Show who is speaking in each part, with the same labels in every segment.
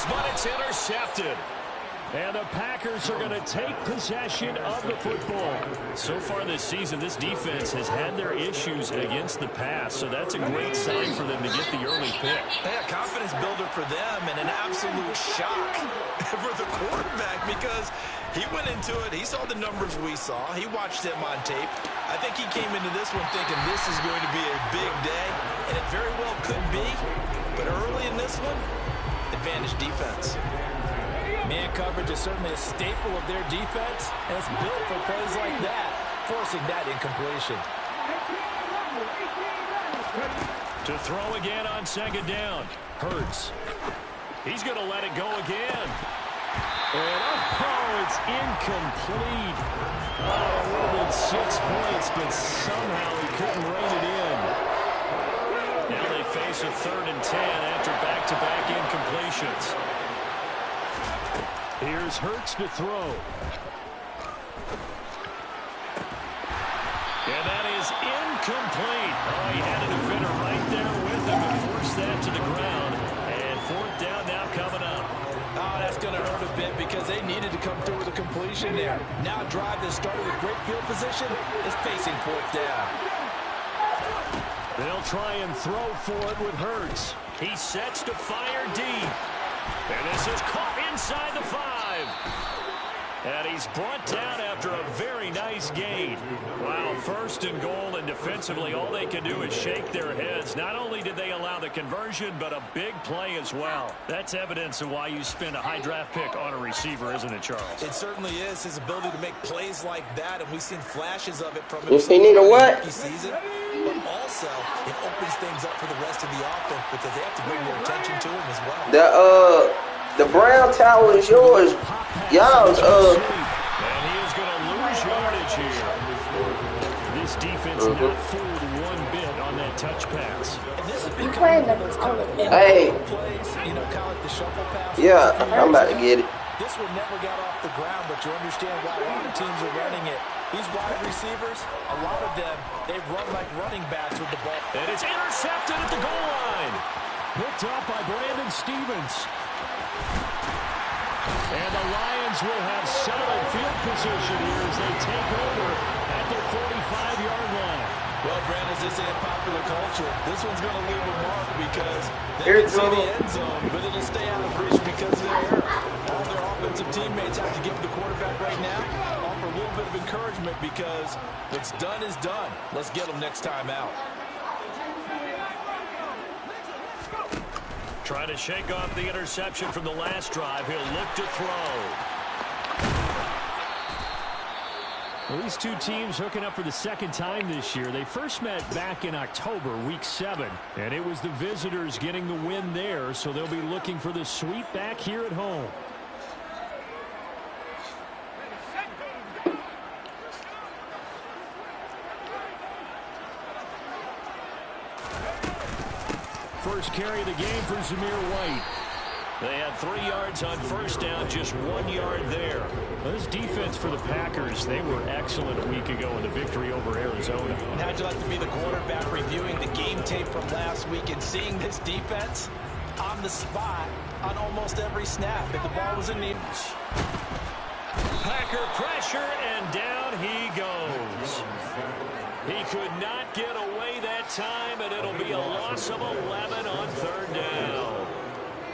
Speaker 1: but it's intercepted. And the Packers are going to take possession of the football. So far this season, this defense has had their issues against the pass, so that's a great sign for them to get the early pick.
Speaker 2: Yeah, confidence builder for them and an absolute shock for the quarterback because he went into it. He saw the numbers we saw. He watched them on tape. I think he came into this one thinking this is going to be a big day, and it very well could be. But early in this one, advantage defense.
Speaker 3: Man coverage is certainly a staple of their defense, and it's built for plays like that, forcing that incompletion.
Speaker 1: To throw again on second down. Hurts. He's going to let it go again. And it's incomplete. Oh, it would have been 6 points, but somehow he couldn't rein it in. Now they face a 3rd and 10 after back-to-back incompletions. Here's Hurts to throw. And that is incomplete. Oh, he had a defender right there with him and forced that to the ground. And 4th down now coming up.
Speaker 3: Oh, that's going to hurt a bit because they needed to come through with a completion there. Now a drive that started with great field position is facing 4th down.
Speaker 1: They'll try and throw for it with Hurts. He sets to fire deep. And this is caught inside the 5. And he's brought down after a very nice gain. Wow, 1st and goal, and defensively all they can do is shake their heads. Not only did they allow the conversion, but a big play as well. That's evidence of why you spend a high draft pick on a receiver, isn't it, Charles?
Speaker 2: It certainly is, his ability to make plays like that, and we've seen flashes of it from him.
Speaker 4: You need a what?
Speaker 2: Season, but also it opens things up for the rest of the offense because they have to bring their attention to him as well.
Speaker 4: The Brown Tower is yours. Y'all's
Speaker 1: And he is going to lose yardage here. This defense not fooled one bit on that touch pass.
Speaker 2: And this has been kind of
Speaker 4: hey.
Speaker 2: plays, you know, kind of like the shuffle pass.
Speaker 4: Yeah, I'm about to get it.
Speaker 2: This one never got off the ground, but you understand why a lot of teams are running it. These wide receivers, a lot of them, they run like running backs with the ball.
Speaker 1: And it's intercepted at the goal line. Picked up by Brandon Stephens. And the Lions will have solid field position here as they take over at their 45-yard line.
Speaker 2: Well, Brandon, this ain't popular culture. This one's going to leave a mark because they can see the end zone, but it'll stay out of reach because of their error. All their offensive teammates have to give the quarterback right now, offer a little bit of encouragement because what's done is done. Let's get them next time out.
Speaker 1: Trying to shake off the interception from the last drive. He'll look to throw. Well, these two teams hooking up for the 2nd time this year. They first met back in October, week 7. And it was the visitors getting the win there, so they'll be looking for the sweep back here at home. First carry of the game for Zamir White. They had 3 yards on 1st down, just 1 yard there. Well, this defense for the Packers, they were excellent a week ago in the victory over Arizona.
Speaker 2: And how'd you like to be the quarterback reviewing the game tape from last week and seeing this defense on the spot on almost every snap if the ball was in the
Speaker 1: Packer pressure, and down he goes. He could not get away that time, and it'll be a loss of 11 on 3rd down.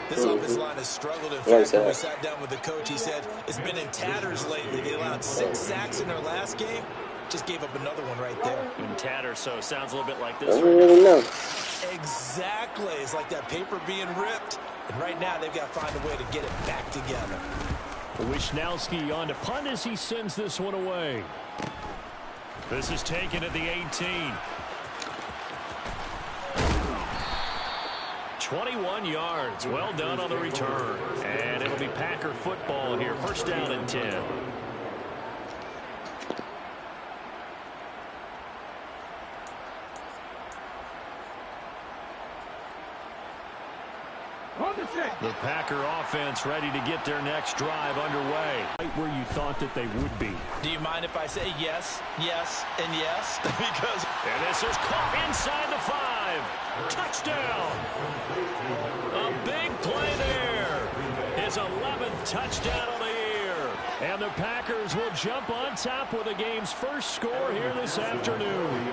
Speaker 2: This offensive line has struggled. In fact, when we sat down with the coach, he said it's been in tatters lately. They allowed 6 sacks in their last game. Just gave up another one right there.
Speaker 1: In tatters, so sounds a little bit like this.
Speaker 4: I don't really know.
Speaker 2: Exactly. It's like that paper being ripped. And right now, they've got to find a way to get it back together.
Speaker 1: Wisnowski on to punt as he sends this one away. This is taken at the 18. 21 yards. Well done on the return. And it'll be Packer football here. 1st down and 10. The Packer offense ready to get their next drive underway. Right where you thought that they would be.
Speaker 2: Do you mind if I say yes, yes, and yes? Because
Speaker 1: and this is caught inside the 5. Touchdown. A big play there. touchdown on the air. And the Packers will jump on top with the game's first score here this afternoon.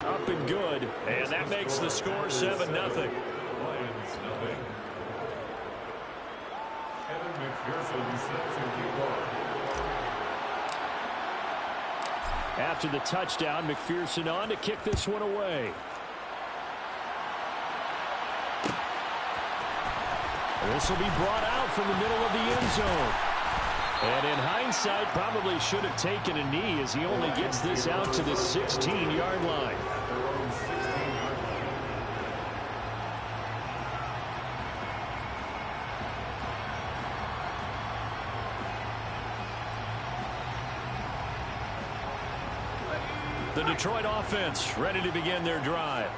Speaker 1: Up and good, and that makes the score 7-0.
Speaker 5: Lions nothing. Evan McPherson set to kick off.
Speaker 1: After the touchdown, McPherson on to kick this one away. This will be brought out from the middle of the end zone. And in hindsight, probably should have taken a knee as he only gets this out to the 16-yard line. The Detroit offense ready to begin their drive.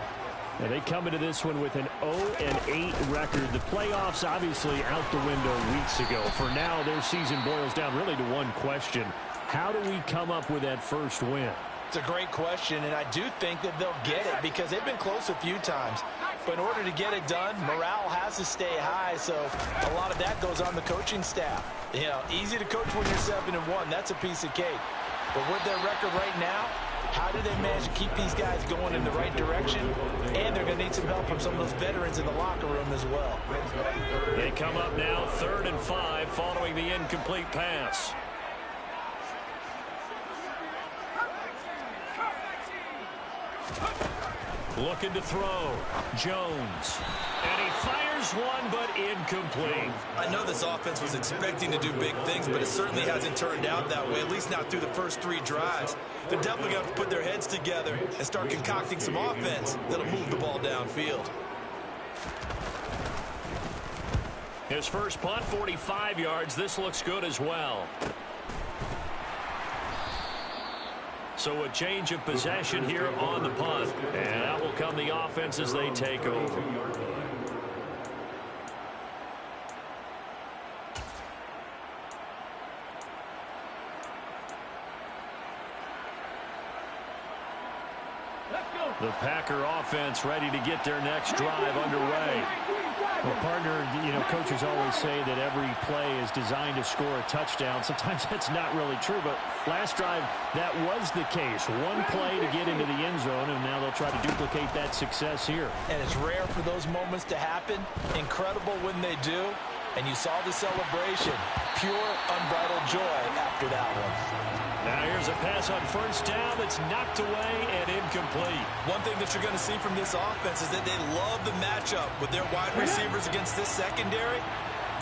Speaker 1: Now they come into this one with an 0-8 record. The playoffs obviously out the window weeks ago. For now, their season boils down really to one question. How do we come up with that first win?
Speaker 3: It's a great question, and I do think that they'll get it because they've been close a few times. But in order to get it done, morale has to stay high, so a lot of that goes on the coaching staff. You know, easy to coach when you're 7-1. That's a piece of cake. But with their record right now, how do they manage to keep these guys going in the right direction? And they're going to need some help from some of those veterans in the locker room as well.
Speaker 1: They come up now 3rd and 5 following the incomplete pass. Looking to throw. Jones. And he fires one, but incomplete.
Speaker 2: I know this offense was expecting to do big things, but it certainly hasn't turned out that way, at least not through the first 3 drives. They're definitely going to have to put their heads together and start concocting some offense that'll move the ball downfield.
Speaker 1: His first punt, 45 yards. This looks good as well. So a change of possession here on the punt. And out will come the offense as they take over. The Packer offense ready to get their next drive underway. Well, partner, you know, coaches always say that every play is designed to score a touchdown. Sometimes that's not really true, but last drive, that was the case. One play to get into the end zone, and now they'll try to duplicate that success here.
Speaker 3: And it's rare for those moments to happen. Incredible when they do. And you saw the celebration. Pure, unbridled joy after that one.
Speaker 1: Now here's a pass on first down that's knocked away and incomplete.
Speaker 2: One thing that you're going to see from this offense is that they love the matchup with their wide receivers against this secondary.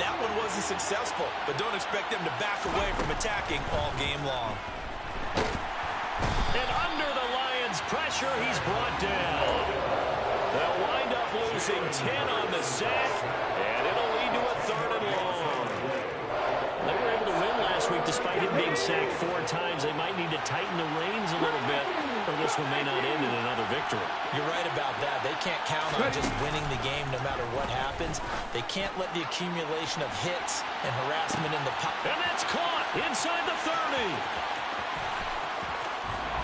Speaker 2: That one wasn't successful, but don't expect them to back away from attacking all game long.
Speaker 1: And under the Lions' pressure, he's brought down. They'll wind up losing 10 on the sack, and it'll lead to a 3rd and long. They were able to win last week despite him being sacked 4 times. They might need to tighten the reins a little bit, or this one may not end in another victory.
Speaker 3: You're right about that. They can't count on just winning the game no matter what happens. They can't let the accumulation of hits and harassment in the pocket.
Speaker 1: And that's caught inside the 30.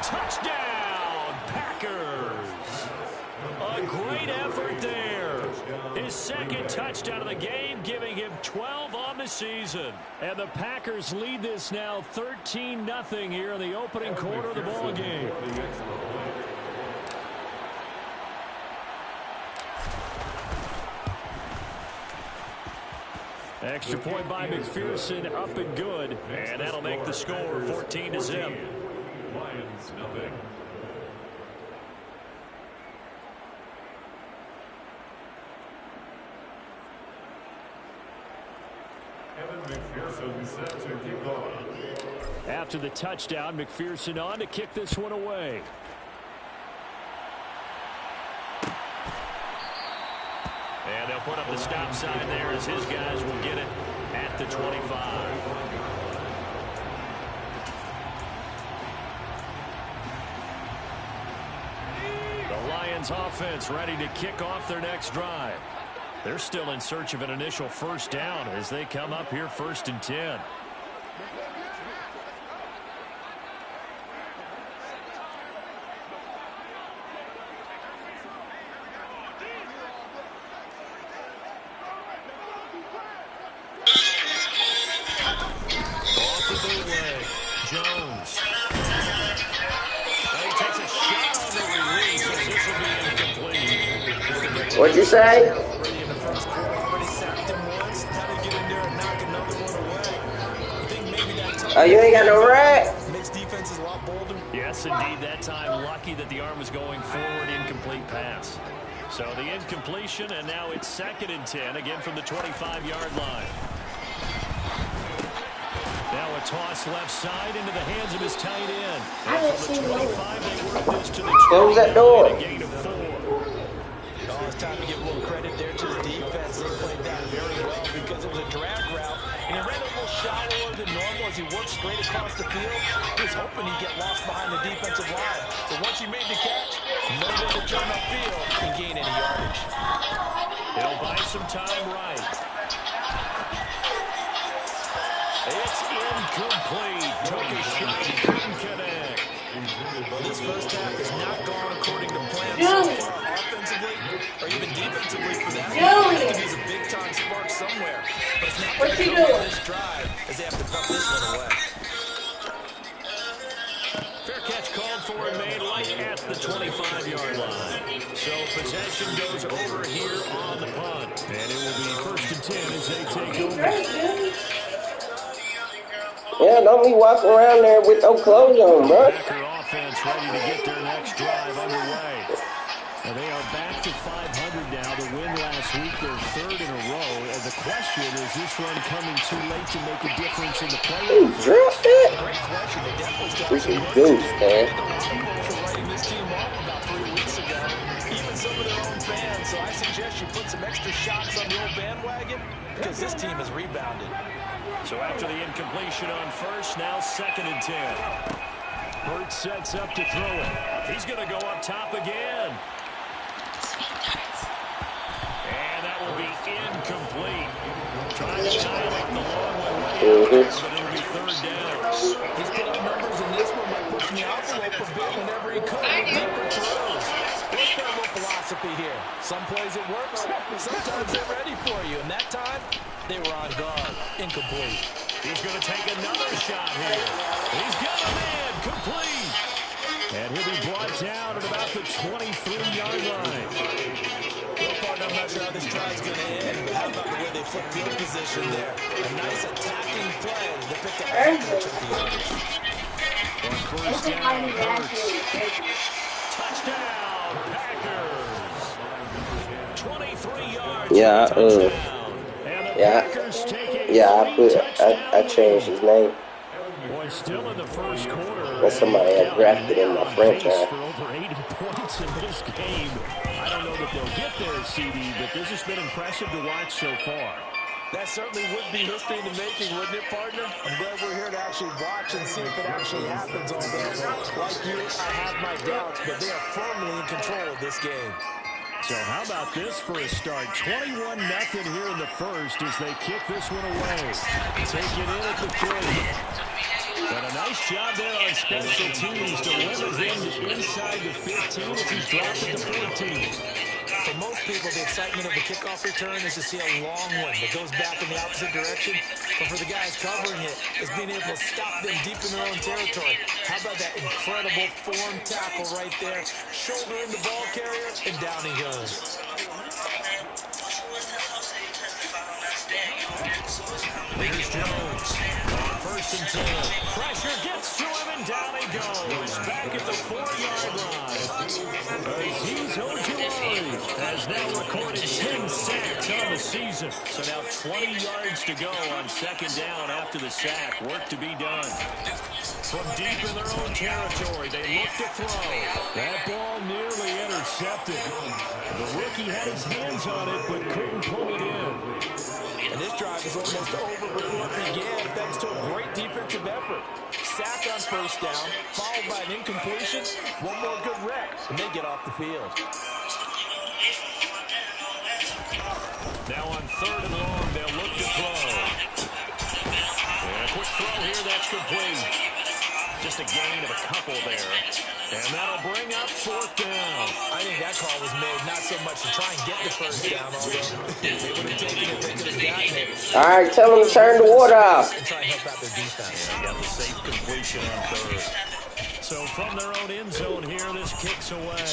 Speaker 1: Touchdown, Packers. A great effort there. His second touchdown of the game, giving him 12 on the season. And the Packers lead this now 13-0 here in the opening quarter of the ball game. Extra point by McPherson, up and good. And that'll make the score 14-0.
Speaker 5: Lions nothing. Evan McPherson set to kick off.
Speaker 1: After the touchdown, McPherson on to kick this one away. And they'll put up the stop sign there as his guys will get it at the 25. The Lions offense ready to kick off their next drive. They're still in search of an initial first down as they come up here 1st and 10. Jones. He takes a shot on the release, and this will be incomplete.
Speaker 4: What'd you say?
Speaker 3: Already in the first quarter, already sacked him once. How to get in there and knock another one away. I think maybe that
Speaker 4: Oh, you ain't got no rack?
Speaker 3: makes defenses a lot bolder.
Speaker 1: Yes, indeed. That time, lucky that the arm was going forward. Incomplete pass. So the incompletion, and now it's 2nd and 10, again from the 25-yard line. Now a toss left side into the hands of his tight end. And from the 25, they work this to the 20.
Speaker 4: Close that door.
Speaker 1: A gain of 4.
Speaker 3: Oh, it's time to give a little credit there to his defense. They played that very well because it was a drag route, and he ran a little shallower than normal as he worked straight across the field. He was hoping he'd get lost behind the defensive line. But once he made the catch, no way to turn upfield and gain any yardage.
Speaker 1: He'll buy some time right. It's incomplete. Took a shot, couldn't connect.
Speaker 3: Well, this first half has not gone according to plan so far, offensively or even defensively for that. There's a big-time spark somewhere, but it's not going to come on this drive as they have to put this one away.
Speaker 1: Fair catch called for and made right at the 25-yard line. So possession goes over here on the punt. And it will be 1st and 10 as they take over.
Speaker 4: Yeah, don't be walking around there with no clothes on, bro.
Speaker 1: Packer offense ready to get their next drive underway. And they are back to 500 now. The win last week, their 3rd in a row. And the question is this run coming too late to make a difference in the
Speaker 4: Who
Speaker 1: playoffs?
Speaker 4: dropped it?
Speaker 3: Great question. They definitely still have
Speaker 4: Freaking
Speaker 3: some
Speaker 4: goose, man.
Speaker 3: for writing this team off about 3 weeks ago. Even some of their own fans. So I suggest you put some extra shots on the old bandwagon because this team has rebounded.
Speaker 1: So after the incompletion on first, now 2nd and 10. Hurts sets up to throw it. He's going to go up top again. And that will be incomplete. Trying to tie it the long way away, but it'll be 3rd down.
Speaker 3: He's put up numbers in this one by pushing the envelope a bit whenever he could with deeper throws. What's their little philosophy here? Some plays it works, sometimes they're ready for you. And that time, they were on guard. Incomplete.
Speaker 1: He's going to take another shot here. He's got a man. Complete. And he'll be brought down at about the 23-yard line.
Speaker 3: Well, partner, I'm not sure how this drive's going to end, but how about the way they flip field position there? A nice attacking play that picked up a bunch of yardage.
Speaker 1: On 1st down, Hurts. Touchdown, Packers. 23 yards.
Speaker 4: I changed his name.
Speaker 1: Boy, still in the first quarter.
Speaker 4: But somebody had drafted in my franchise.
Speaker 1: For over 80 points in this game. I don't know that they'll get there, CD, but this has been impressive to watch so far.
Speaker 3: That certainly would be history in the making, wouldn't it, partner? I'm glad we're here to actually watch and see if it actually happens all day. Like you, I have my doubts, but they are firmly in control of this game.
Speaker 1: So how about this for a start? 21-0 here in the first as they kick this one away. Take it in at the 30. And a nice job there on special teams to limit him inside the 15 as he's dropped it to 14.
Speaker 3: For most people, the excitement of the kickoff return is to see a long one that goes back in the opposite direction. But for the guys covering it, is being able to stop them deep in their own territory. How about that incredible form tackle right there? Shoulder in the ball carrier, and down he goes.
Speaker 1: Here's Jones. 1st and 10. Pressure gets to him, and down he goes. Back at the 4-yard line. Azeez Ojulari has now recorded 10 sacks on the season. So now 20 yards to go on 2nd down after the sack. Work to be done. From deep in their own territory, they look to throw. That ball nearly intercepted. The rookie had his hands on it, but couldn't pull it in.
Speaker 3: And this drive is almost over before it began, thanks to a great defensive effort. Sack on 1st down, followed by an incompletion, one more good rep, and they get off the field.
Speaker 1: Now on 3rd and long, they'll look to throw. And a quick throw here, that's complete. Just a gain of a couple there. And that'll bring up 4th down.
Speaker 3: I think that call was made not so much to try and get the first down, although they would have taken it, they could have gotten it.
Speaker 4: All right, tell them to turn the water off.
Speaker 3: And try and help out their defense.
Speaker 1: They got the safe completion on 3rd. So from their own end zone here, this kicks away.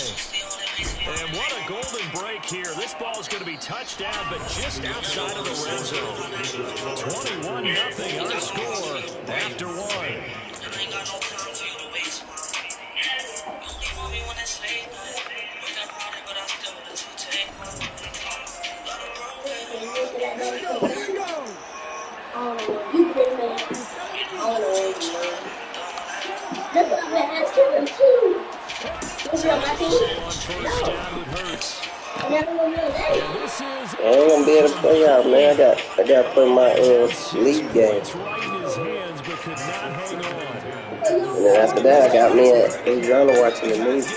Speaker 1: And what a golden break here. This ball is going to be touched down, but just outside of the red zone. 21-0 our score after 1.
Speaker 4: I ain't gonna be able to play out, man. I got to play my league game. And then after that, I got me at Arizona watching the movie.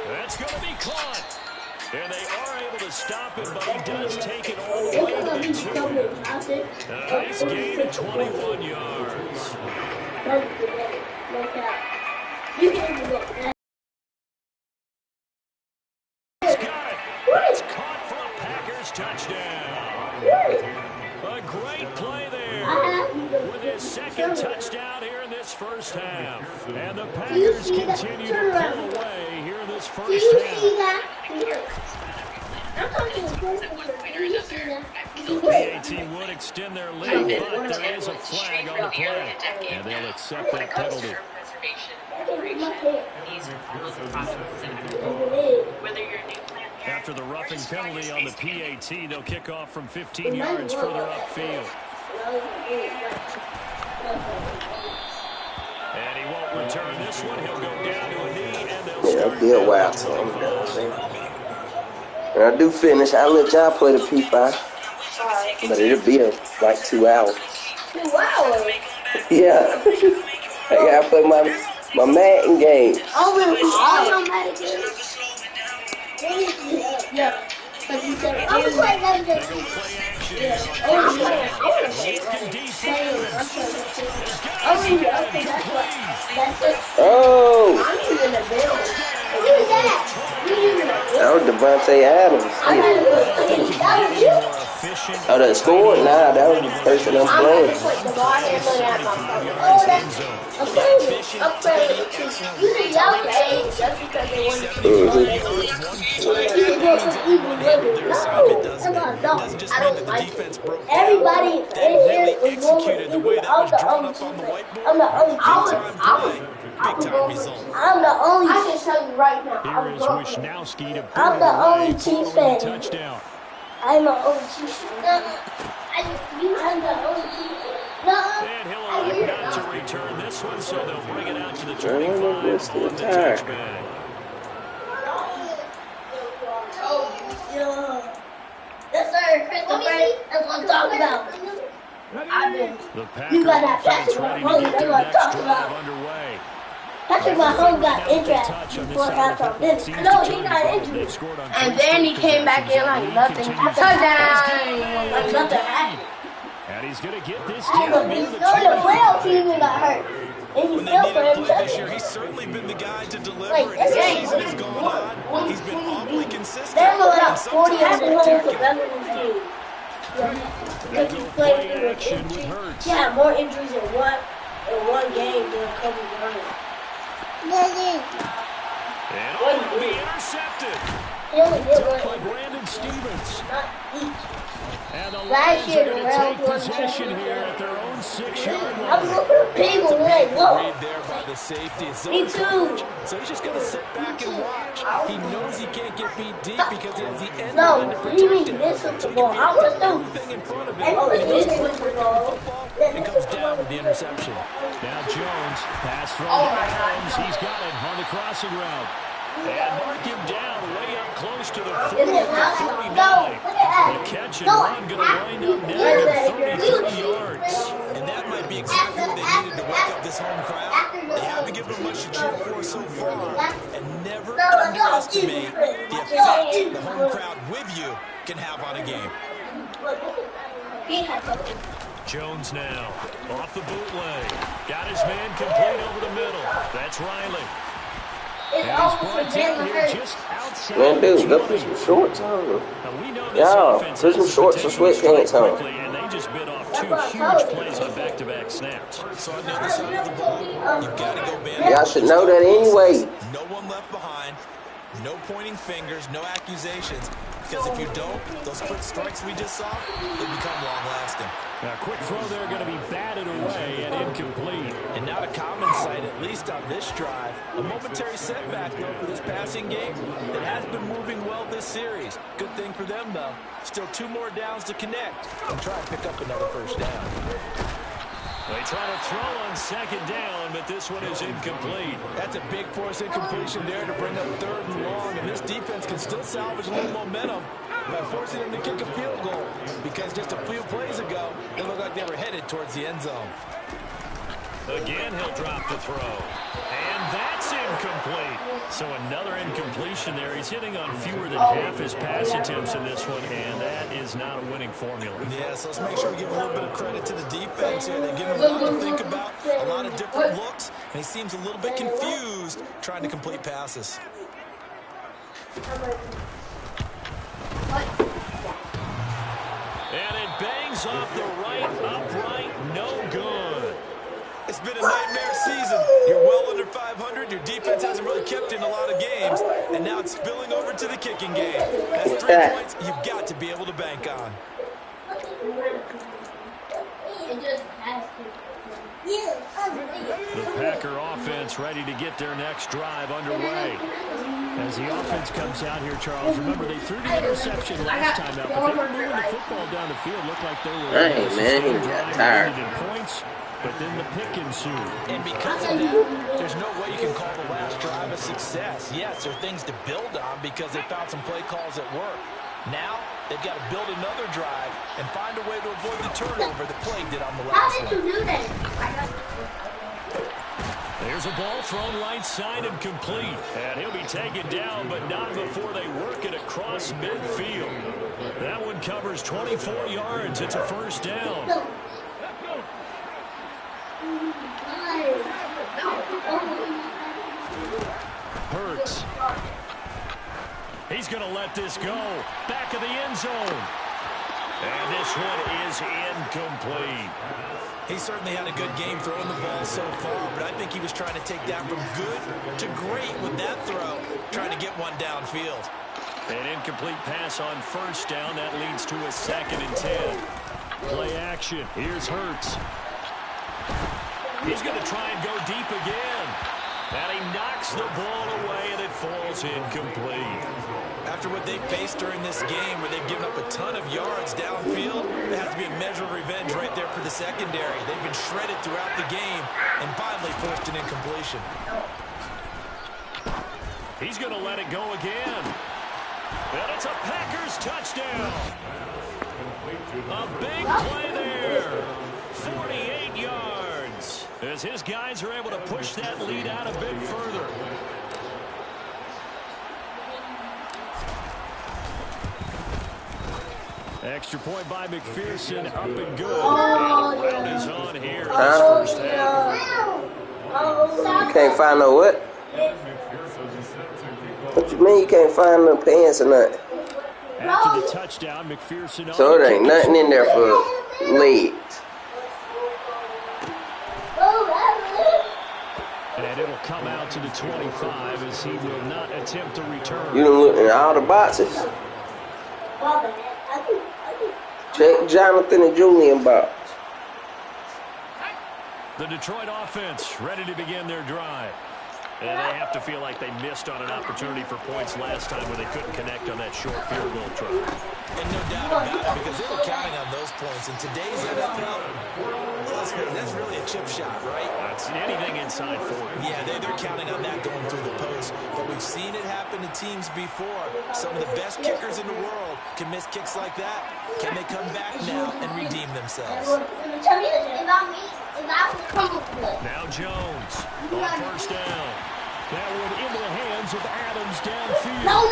Speaker 1: That's going to be caught. And they are able to stop it, but he does take it all the way to the 2. A nice gain of 21 yards. He's got it. That's caught for a Packers touchdown. A great play there with his 2nd touchdown here in this first half. And the Packers continue to pull away here in this first half. The PAT would extend their lead, but there is a flag on the play. And they'll accept that penalty. After the roughing penalty on the PAT, they'll kick off from 15 yards further upfield. And he won't return this one. He'll go down to a knee, and they'll start.
Speaker 4: It'll be a while till I'm done. When I do finish, I'll let y'all play the P5. But it'll be like 2 hours.
Speaker 6: 2 hours?
Speaker 4: Yeah. I gotta play my Madden game.
Speaker 6: Oh, really? Oh, Madden game? Yeah. Because you said, I'm playing that game. I'm playing
Speaker 4: Oh!
Speaker 6: I'm using the bill. Who's that?
Speaker 4: That was Devontae Adams.
Speaker 6: That was you?
Speaker 4: Oh, that scored? Nah, that was the person I'm playing.
Speaker 6: I'm playing. You can yell at me just because they want to No, I don't like it. Everybody in here is more evil. I'm the only teammate. I'm the only teammate. I'm the only. I can tell you right now. I'm the only Chiefs fan. I'm the only Chiefs fan. I'm the only Chiefs fan.
Speaker 1: And he'll elect not to return this one, so they'll bring it out to the 25 on the touchback.
Speaker 6: Yes, sir. Christopher. That's what I'm talking about.
Speaker 1: The Packers ready to get their next drive underway.
Speaker 6: Patrick Mahomes got injured before halftime. No, he got injured. And then he came back in like nothing. Touchdown! Like nothing happened.
Speaker 1: And he's going to get this
Speaker 6: And
Speaker 1: down
Speaker 6: the
Speaker 1: near the
Speaker 6: playoff even got hurt. And he
Speaker 2: When they
Speaker 6: still
Speaker 2: need
Speaker 6: for
Speaker 2: a
Speaker 6: him
Speaker 2: play this
Speaker 6: to
Speaker 2: year, he's certainly been the guy to deliver.
Speaker 6: Like,
Speaker 2: And as the
Speaker 6: this
Speaker 2: season
Speaker 6: game,
Speaker 2: has gone on, he's been awfully consistent.
Speaker 6: They were like
Speaker 2: and
Speaker 6: 40
Speaker 2: sometimes
Speaker 6: after home for
Speaker 2: spectacular.
Speaker 6: Beverly Hills. Because he played through an injury. He had more injuries in one game than a couple games.
Speaker 1: And will be intercepted.
Speaker 6: He only did
Speaker 1: By
Speaker 6: one.
Speaker 1: Brandon Stevens.
Speaker 6: Not each.
Speaker 1: And the
Speaker 6: Last
Speaker 1: Lions
Speaker 6: year,
Speaker 1: are going
Speaker 6: the
Speaker 1: to
Speaker 6: Rams
Speaker 1: take
Speaker 6: won
Speaker 1: possession
Speaker 6: two.
Speaker 1: here at their own 6-yard
Speaker 6: I'm
Speaker 1: line.
Speaker 6: looking for the people when they go.
Speaker 3: Read there by the safety. It's
Speaker 6: Me
Speaker 3: zone
Speaker 6: too.
Speaker 3: coverage. So he's just going to sit back and watch. He knows he can't get beat deep because he has the end
Speaker 6: No,
Speaker 3: line to
Speaker 6: you
Speaker 3: protect
Speaker 6: mean
Speaker 3: him.
Speaker 6: this with the ball. I was
Speaker 3: Everything in front of him.
Speaker 6: Everybody
Speaker 3: He goes
Speaker 6: is
Speaker 3: quick
Speaker 6: with the
Speaker 3: with the
Speaker 6: ball.
Speaker 3: football and comes down with the interception.
Speaker 1: Now Jones, pass throw to Adams. He's got it on the crossing route. And mark him down way up close to the 40
Speaker 6: Is it not? No, look at
Speaker 1: The catch and
Speaker 6: No,
Speaker 1: run going to wind up down at 33 yards.
Speaker 2: And that might be exactly what they needed to wake up this home crowd. They haven't given them much to cheer for so far. And never underestimate the effect the home crowd with you can have on a game.
Speaker 1: Jones now, off the bootleg. Got his man complete over the middle. That's Riley. And he's brought down here just outside.
Speaker 4: Man, dude, go put some shorts on.
Speaker 1: Y'all,
Speaker 4: put some shorts or sweatpants on.
Speaker 1: And they just bit off 2 huge plays on back-to-back snaps.
Speaker 2: So on the other side of the ball, you've got to go man.
Speaker 4: Y'all should know that anyway.
Speaker 2: No one left behind. No pointing fingers, no accusations. Because if you don't, those quick strikes we just saw, they become long-lasting.
Speaker 1: Now, quick throw there going to be batted away and incomplete.
Speaker 3: And not a common sight, at least on this drive. A momentary setback, though, for this passing game. It has been moving well this series. Good thing for them, though. Still 2 more downs to connect and try and pick up another first down.
Speaker 1: They try to throw on 2nd down, but this one is incomplete.
Speaker 3: That's a big force incompletion there to bring up 3rd and long, and this defense can still salvage a little momentum by forcing them to kick a field goal, because just a few plays ago, it looked like they were headed towards the end zone.
Speaker 1: Again, he'll drop the throw. And that's incomplete. So another incompletion there. He's hitting on fewer than half his pass attempts in this one, and that is not a winning formula.
Speaker 2: Yeah, so let's make sure we give a little bit of credit to the defense here. They give him a lot to think about, a lot of different looks, and he seems a little bit confused trying to complete passes.
Speaker 1: And it bangs off the right upright. No good.
Speaker 2: It's been a nightmare season. You're well under 500. Your defense hasn't really kept in a lot of games. And now it's spilling over to the kicking game. That's 3 points you've got to be able to bank on.
Speaker 1: The Packer offense ready to get their next drive underway. As the offense comes out here, Charles, remember they threw the interception last time out, but they were moving the football down the field. Looked like they were
Speaker 4: Hey, man, he got tired.
Speaker 1: points. But then the pick ensued.
Speaker 3: And because of that, there's no way you can call the last drive a success. Yes, there are things to build on because they found some play calls that work. Now, they've got to build another drive and find a way to avoid the turnover that plagued it on the last one.
Speaker 6: How did you do that?
Speaker 1: There's a ball thrown right side and complete. And he'll be taken down, but not before they work it across midfield. That one covers 24 yards. It's a first down. Hurts. He's going to let this go. Back of the end zone. And this one is incomplete.
Speaker 2: He certainly had a good game throwing the ball so far, but I think he was trying to take that from good to great with that throw, trying to get one downfield.
Speaker 1: An incomplete pass on first down. That leads to a 2nd and 10. Play action. Here's Hurts. He's going to try and go deep again. And he knocks the ball away, and it falls incomplete.
Speaker 2: After what they faced during this game, where they've given up a ton of yards downfield, there has to be a measure of revenge right there for the secondary. They've been shredded throughout the game and finally forced an incompletion.
Speaker 1: He's going to let it go again. And it's a Packers touchdown. A big play there. 48 yards. As his guys are able to push that lead out a bit further. Extra point by McPherson, up and good. And the round is on here in this first half.
Speaker 4: You can't find no what? What you mean you can't find no pants or nothing?
Speaker 1: After the touchdown, McPherson.
Speaker 4: So there ain't nothing in there for legs.
Speaker 1: And it'll come out to the 25 as he will not attempt to return.
Speaker 4: You done look in all the boxes. Check Jonathan and Julian box.
Speaker 1: The Detroit offense ready to begin their drive. And they have to feel like they missed on an opportunity for points last time when they couldn't connect on that short field goal try.
Speaker 2: And no doubt about it, because they were counting on those points. In today's NFL, that's really a chip shot, right?
Speaker 1: That's anything inside 40.
Speaker 2: Yeah, they're counting on that going through the post. But we've seen it happen to teams before. Some of the best kickers in the world can miss kicks like that. Can they come back now and redeem themselves?
Speaker 1: Now Jones on first down. That one into the hands of Adams downfield.
Speaker 6: No.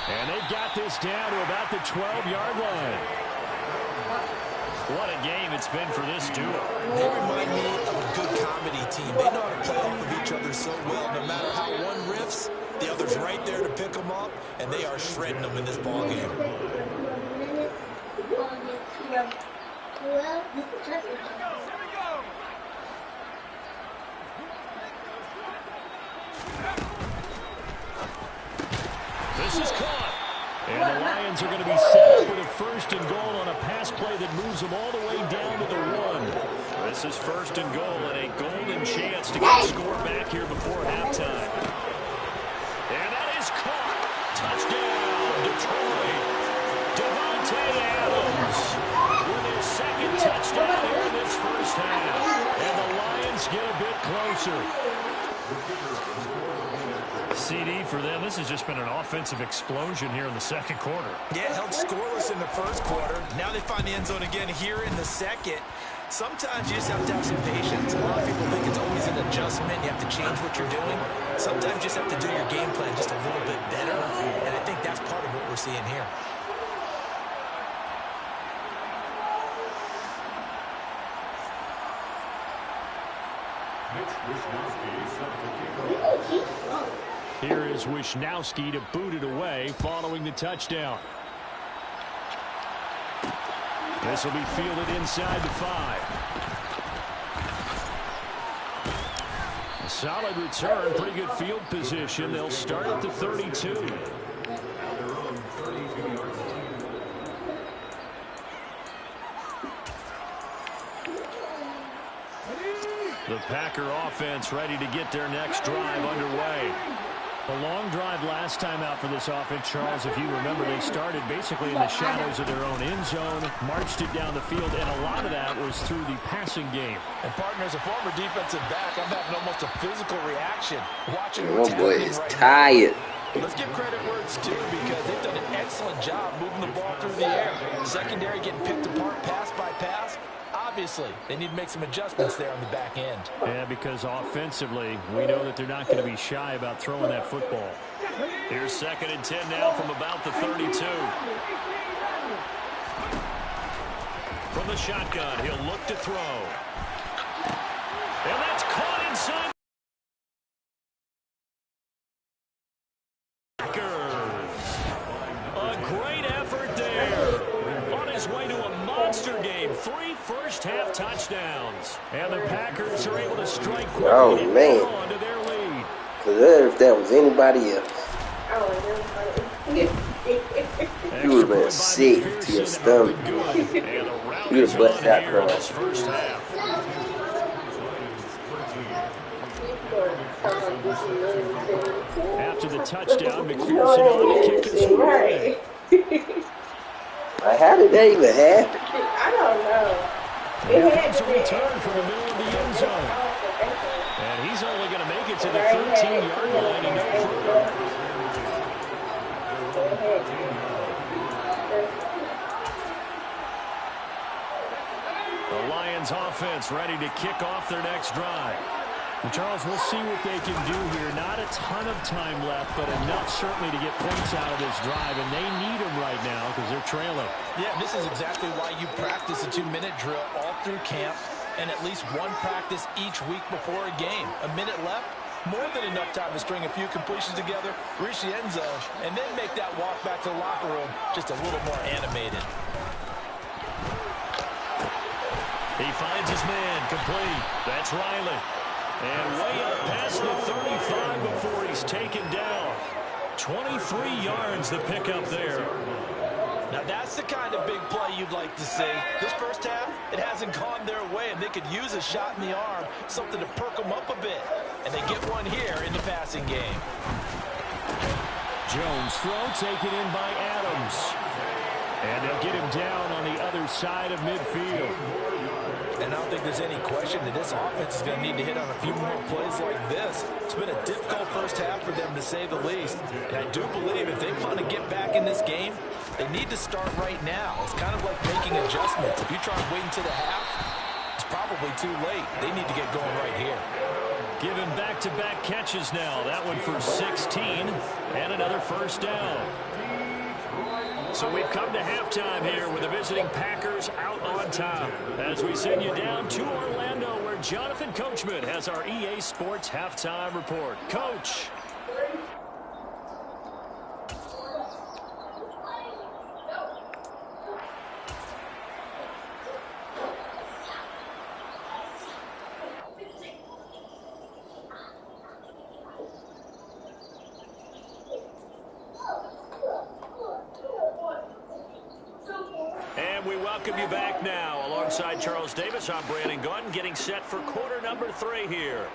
Speaker 1: And they've got this down to about the 12-yard line. What a game it's been for this duo.
Speaker 3: They remind me of a good comedy team. They know how to play off of each other so well. No matter how one riffs, the other's right there to pick them up, and they are shredding them in this ball game.
Speaker 1: This is caught. And the Lions are going to be set up with a 1st and goal on a pass play that moves them all the way down to the 1. This is 1st and goal and a golden chance to get the score back here before halftime. And that is caught. Touchdown, Detroit. Davante Adams with his 2nd touchdown here in this first half. And the Lions get a bit closer. CD for them. This has just been an offensive explosion here in the 2nd quarter.
Speaker 3: Yeah, held scoreless in the 1st quarter. Now they find the end zone again here in the 2nd. Sometimes you just have to have some patience. A lot of people think it's always an adjustment. You have to change what you're doing. Sometimes you just have to do your game plan just a little bit better. And I think that's part of what we're seeing here.
Speaker 1: Here is Wishnowsky to boot it away following the touchdown. This will be fielded inside the 5. A solid return, pretty good field position. They'll start at the 32. The Packer offense ready to get their next drive underway. A long drive last time out for this offense, Charles. If you remember, they started basically in the shadows of their own end zone, marched it down the field, and a lot of that was through the passing game.
Speaker 3: And partner, as a former defensive back, I'm having almost a physical reaction watching
Speaker 4: Oh
Speaker 3: what's
Speaker 4: boy,
Speaker 3: happening
Speaker 4: it's
Speaker 3: right
Speaker 4: tired.
Speaker 3: now. Let's give credit where it's due because they've done an excellent job moving the ball through the air. Secondary getting picked apart pass by pass. Obviously, they need to make some adjustments there on the back end.
Speaker 1: Yeah, because offensively, we know that they're not going to be shy about throwing that football. Here's 2nd and 10 now from about the 32. From the shotgun, he'll look to throw. And that's caught inside. A great effort there. On his way to a monster game. 3 first-half touchdowns. And the Packers are able to strike quickly onto their lead.
Speaker 4: Because if that was anybody else, you would have been sick to your stomach. You would have busted out crying.
Speaker 1: After the touchdown, McPherson on to kick us away.
Speaker 4: How did they even happen?
Speaker 6: I don't know.
Speaker 1: Here comes a return from the middle of the end zone. And he's only going to make it to the 13-yard line and no further. The Lions offense ready to kick off their next drive. And Charles, we'll see what they can do here. Not a ton of time left, but enough certainly to get points out of this drive, and they need them right now because they're trailing.
Speaker 3: Yeah, this is exactly why you practice a 2-minute drill all through camp and at least one practice each week before a game. A minute left, more than enough time to string a few completions together, reach the end zone, and then make that walk back to the locker room just a little more animated.
Speaker 1: He finds his man complete. That's Riley. And way up past the 35 before he's taken down. 23 yards the pickup there.
Speaker 3: Now that's the kind of big play you'd like to see. This first half, it hasn't gone their way, and they could use a shot in the arm, something to perk them up a bit. And they get one here in the passing game.
Speaker 1: Jones throw taken in by Adams. And they'll get him down on the other side of midfield.
Speaker 3: And I don't think there's any question that this offense is going to need to hit on a few more plays like this. It's been a difficult first half for them, to say the least. And I do believe if they want to get back in this game, they need to start right now. It's kind of like making adjustments. If you try and wait until the half, it's probably too late. They need to get going right here.
Speaker 1: Give him back-to-back catches now. That one for 16 and another first down. So we've come to halftime here with the visiting Packers out on top. As we send you down to Orlando, where Jonathan Coachman has our EA Sports halftime report. Coach. Welcome you back now. Alongside Charles Davis, I'm Brandon Gaudin, getting set for quarter number 3 here.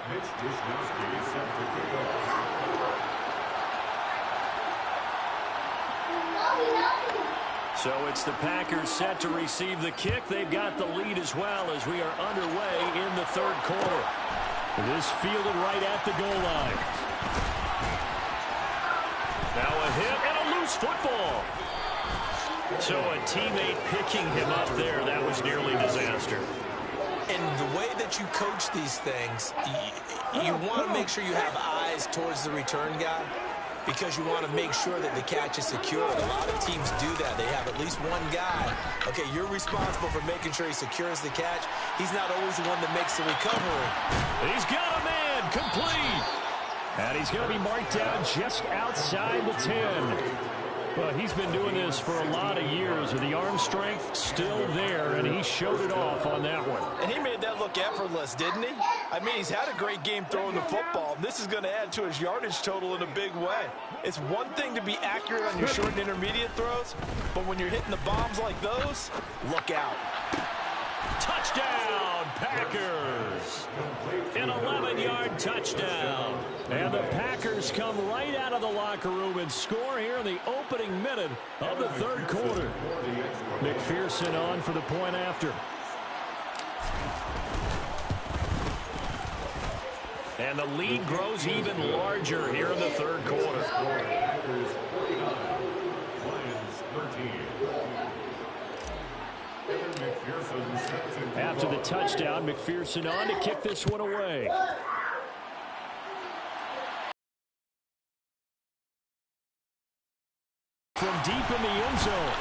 Speaker 5: Mitch Wishnowsky is set to kick off.
Speaker 1: So it's the Packers set to receive the kick. They've got the lead as well as we are underway in the third quarter. This fielded right at the goal line. Now a hit and a loose football. So a teammate picking him up there, that was nearly disaster.
Speaker 3: And the way that you coach these things, you want to make sure you have eyes towards the return guy because you want to make sure that the catch is secured. A lot of teams do that. They have at least one guy. Okay, you're responsible for making sure he secures the catch. He's not always the one that makes the recovery.
Speaker 1: He's got a man, complete. And he's going to be marked down just outside the 10. Well, he's been doing this for a lot of years, with the arm strength still there, and he showed it off on that one.
Speaker 3: And he made that look effortless, didn't he? I mean, he's had a great game throwing the football. This is going to add to his yardage total in a big way. It's one thing to be accurate on your short and intermediate throws, but when you're hitting the bombs like those, look out.
Speaker 1: Touchdown, Packers! An 11-yard touchdown. And the Packers come right out of the locker room and score here in the opening minute of the third quarter. McPherson on for the point after. And the lead grows even larger here in the third quarter. After the touchdown, McPherson on to kick this one away. From deep in the end zone.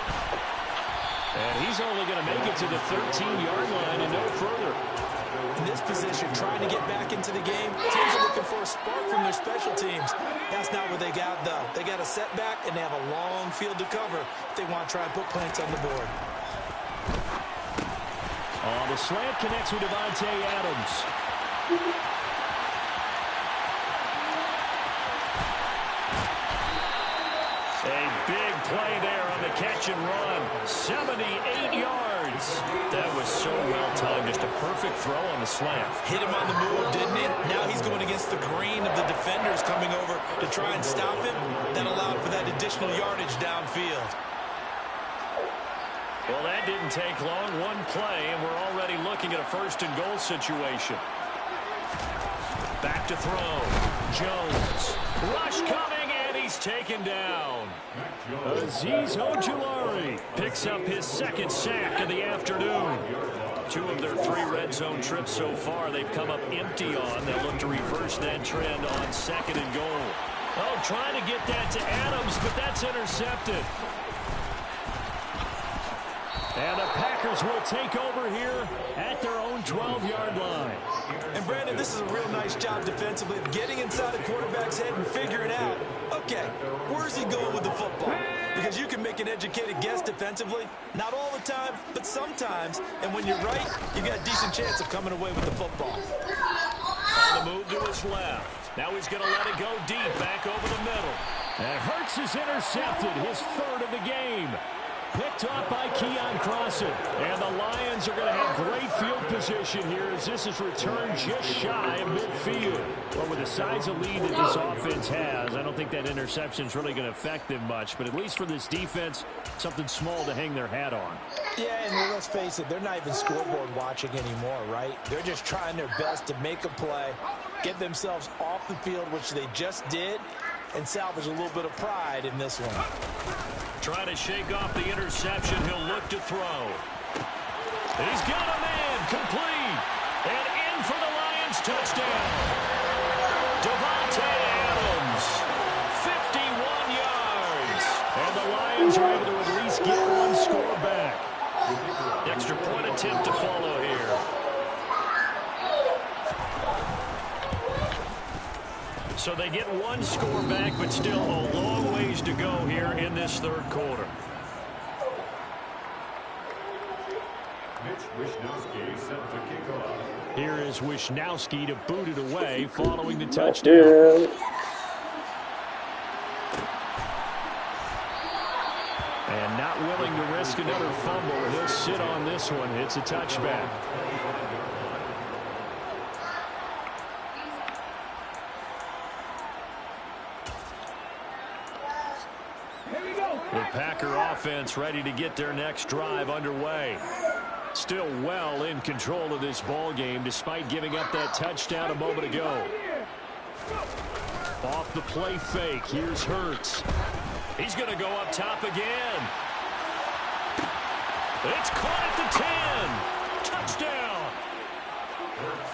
Speaker 1: And he's only going to make it to the 13-yard line and no further.
Speaker 3: In this position, trying to get back into the game, teams are looking for a spark from their special teams. That's not what they got, though. They got a setback, and they have a long field to cover if they want to try and put points on the board.
Speaker 1: The slant connects with Davante Adams. A big play there on the catch and run. 78 yards. That was so well timed. Just a perfect throw on the slant.
Speaker 3: Hit him on the move, didn't it? Now he's going against the grain of the defenders coming over to try and stop him. That allowed for that additional yardage downfield.
Speaker 1: Well, that didn't take long. One play, and we're already looking at a first-and-goal situation. Back to throw. Jones. Rush coming, and he's taken down. Azeez Ojulari picks up his second sack of the afternoon. 2 of their 3 red zone trips so far they've come up empty on. They'll look to reverse that trend on second and goal. Oh, trying to get that to Adams, but that's intercepted. And the Packers will take over here at their own 12-yard line.
Speaker 3: And, Brandon, this is a real nice job defensively of getting inside the quarterback's head and figuring out, okay, where's he going with the football? Because you can make an educated guess defensively. Not all the time, but sometimes. And when you're right, you got a decent chance of coming away with the football.
Speaker 1: On the move to his left. Now he's going to let it go deep, back over the middle. And Hurts is intercepted, his 3rd of the game. Picked off by Keon Crossan. And the Lions are going to have great field position here as this is returned just shy of midfield. Well, with the size of lead that this offense has, I don't think that interception is really going to affect them much. But at least for this defense, something small to hang their hat on.
Speaker 3: Yeah, and let's face it, they're not even scoreboard watching anymore, right? They're just trying their best to make a play, get themselves off the field, which they just did, and salvage a little bit of pride in this one.
Speaker 1: Trying to shake off the interception. He'll look to throw. He's got a man, complete. And in for the Lions touchdown. Davante Adams, 51 yards. So they get one score back, but still a long ways to go here in this third quarter.
Speaker 5: Mitch Wishnowsky set to kick off.
Speaker 1: Here is Wishnowsky to boot it away following the touchdown. And not willing to risk another fumble. He'll sit on this one. It's a touchback. The Packer offense ready to get their next drive underway. Still well in control of this ball game despite giving up that touchdown a moment ago. Off the play fake. Here's Hurts. He's going to go up top again. It's caught at the 10. Touchdown.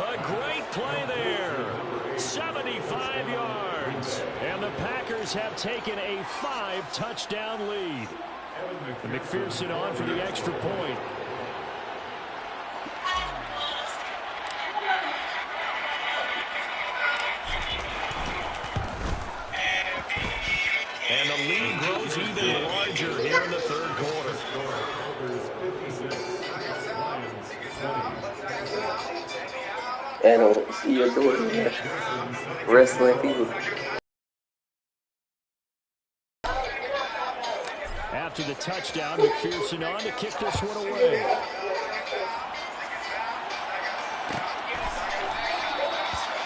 Speaker 1: A great play there. 75 yards. And the Packers have taken a 5-touchdown lead. And McPherson on for the extra point. And the lead grows even larger here in the third quarter.
Speaker 4: And I see your daughter wrestling people.
Speaker 1: After the touchdown, McPherson on to kick this one away.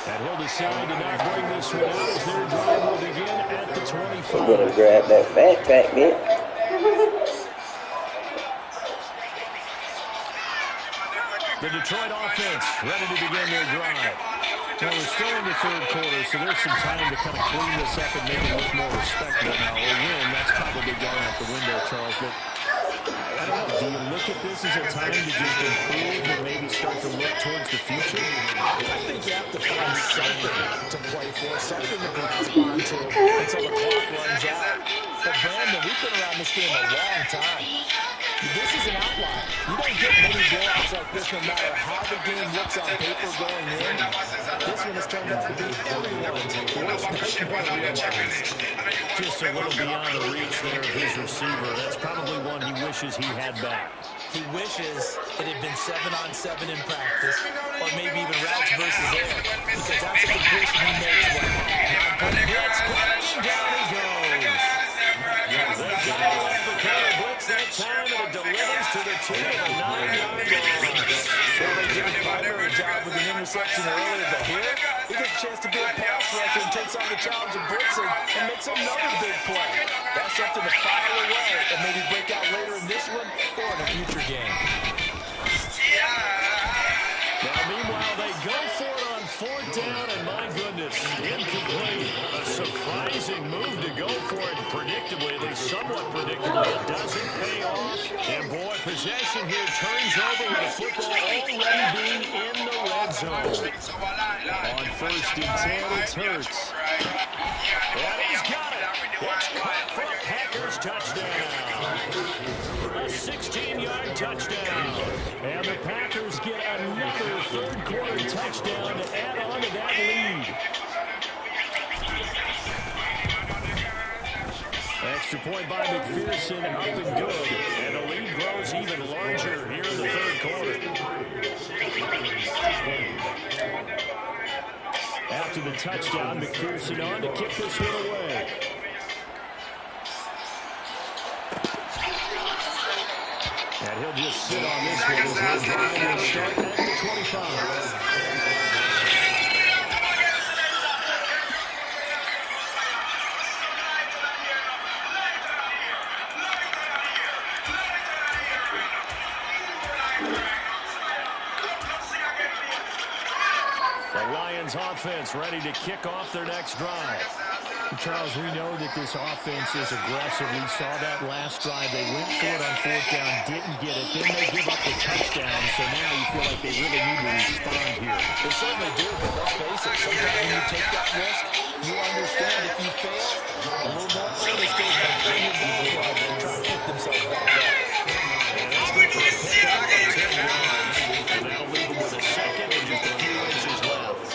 Speaker 1: And he'll decide to not bring this one out as their drive will begin at the 25.
Speaker 4: I'm going to grab that backpack, man.
Speaker 1: The Detroit offense ready to begin their drive. Now, we're still in the third quarter, so there's some time to kind of clean this up and make it look more respectable now. Or win, that's probably gone out the window, Charles. But I don't know, do you look at this as a time to just improve and maybe start to look towards the future?
Speaker 3: I think you have to find something to play for, something to grasp onto until the clock runs out. But Brandon, we've been around this game a long time. This is an outlier. You don't get many blowouts like this no matter how the game looks on paper going in. This one has turned out to be everyone's worst nightmare realized.
Speaker 1: Just a little beyond the reach there of his receiver. That's probably one he wishes he had back.
Speaker 3: He wishes it had been 7-on-7 in practice, or maybe even routes versus air, because that's a completion he makes well.
Speaker 1: Blitz coming, down he goes. They got off the counter blitz that time, and it delivers to the 2 of the 9-yard line.
Speaker 3: So they did a primary job with an interception earlier, but here, he gets a chance to be a pass rusher and takes on the challenge of blitzing and makes another big play. That's something to file away and maybe break out later in this one or in a future game.
Speaker 1: Now, meanwhile, they go for it on 4th down, and my goodness, incomplete. A surprising move to go for it predictably, at least somewhat predictably. It doesn't pay off. And, boy, possession here turns over with the football already being in the red zone. On 1st and 10, it's Hurts. And he's got it. It's caught for a Packers touchdown. A 16-yard touchdown. And the Packers get another third-quarter touchdown to add on to that lead. Extra point by McPherson, up and good. And the lead grows even larger here in the third quarter. After the touchdown, McPherson on to kick this one away. And he'll just sit on this one as his drive will start at the 25. The Lions offense ready to kick off their next drive. Charles, we know that this offense is aggressive. We saw that last drive. They went for it on 4th down, didn't get it. Then they give up the touchdown, so now you feel like they really need to respond here.
Speaker 3: They certainly do, but let's face it, sometimes when you take that risk, you understand if you fail, a little more onus goes back on your ball club and try to pick themselves back up.
Speaker 1: And that's good for a pickup of 10 yards. And that'll leave them with a second and just a few inches left.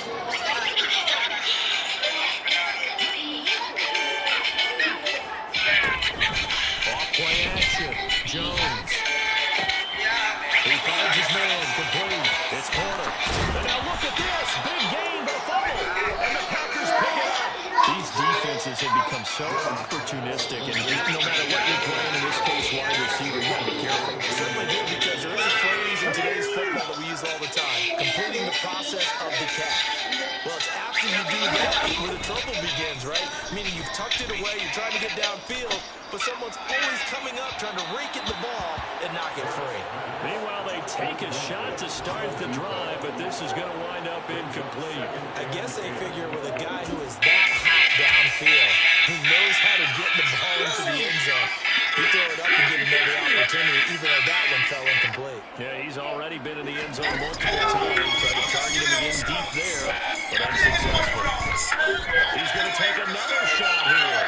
Speaker 1: become so opportunistic, and no matter what you're playing, in this case wide receiver, you got to be careful.
Speaker 3: You certainly do, because there is a phrase in today's football that we use all the time: completing the process of the catch. Well, it's after you do that where the trouble begins, right? Meaning you've tucked it away, you're trying to get downfield, but someone's always coming up trying to rake at the ball and knock it free.
Speaker 1: Meanwhile, they take a shot to start the drive, but this is going to wind up incomplete.
Speaker 3: I guess they figure with a guy who is that hot downfield, who knows how to get the ball into the end zone, you throw it up and get another opportunity, even though that one fell incomplete.
Speaker 1: Yeah, he's already been in the end zone multiple times. Tried to target him again deep there, but unsuccessful. He's going to take another shot here.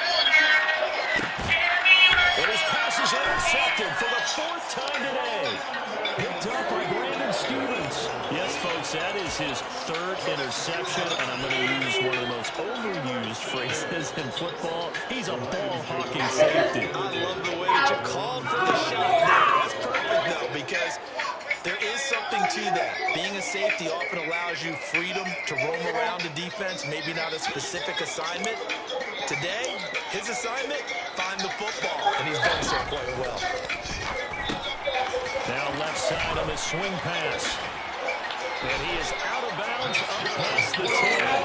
Speaker 1: And his pass is intercepted for the 4th time today. Picked up by Brandon Stevens. Yes, folks, that is his 3rd interception, and I'm going to use one of the most overused phrases in football. He's a ball-hawking safety.
Speaker 3: I love the way that you called for the shot there. That's perfect, though, because there is something to that. Being a safety often allows you freedom to roam around the defense, maybe not a specific assignment. Today, his assignment, find the football, and he's done so quite well.
Speaker 1: Now left side on the swing pass. And he is out of bounds up past the 10.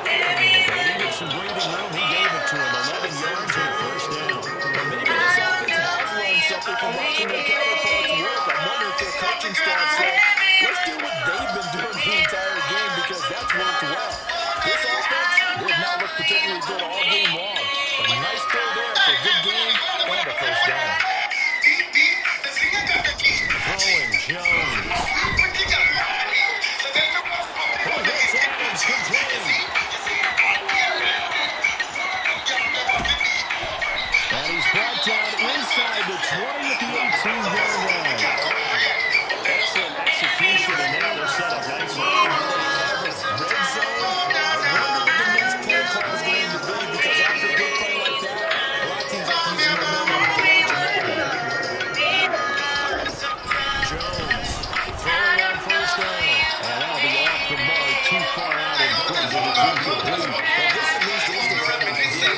Speaker 1: They needed some breathing room. He gave it to him. 11 yards and a first down.
Speaker 3: And maybe this offense has learned something from watching their counterparts work. I wonder if their coaching staff said, let's do what they've been doing the entire game, because that's worked well. This offense did not look particularly good all game long. But a nice throw there for a good game and a first down.
Speaker 1: Throwing Jones. Who hits Adams complete? And he's brought down inside the 20 at the 18-yard line. Excellent execution, and now they're set up nicely.
Speaker 3: Red zone. I wonder what the next play call is going to be, because after a big play like that, a lot of teams like to use the momentum to launch another one.
Speaker 1: Jones throwing on first down. And that'll be off the mark, too far out in front of the team complete.
Speaker 3: Well, this at least is the right idea.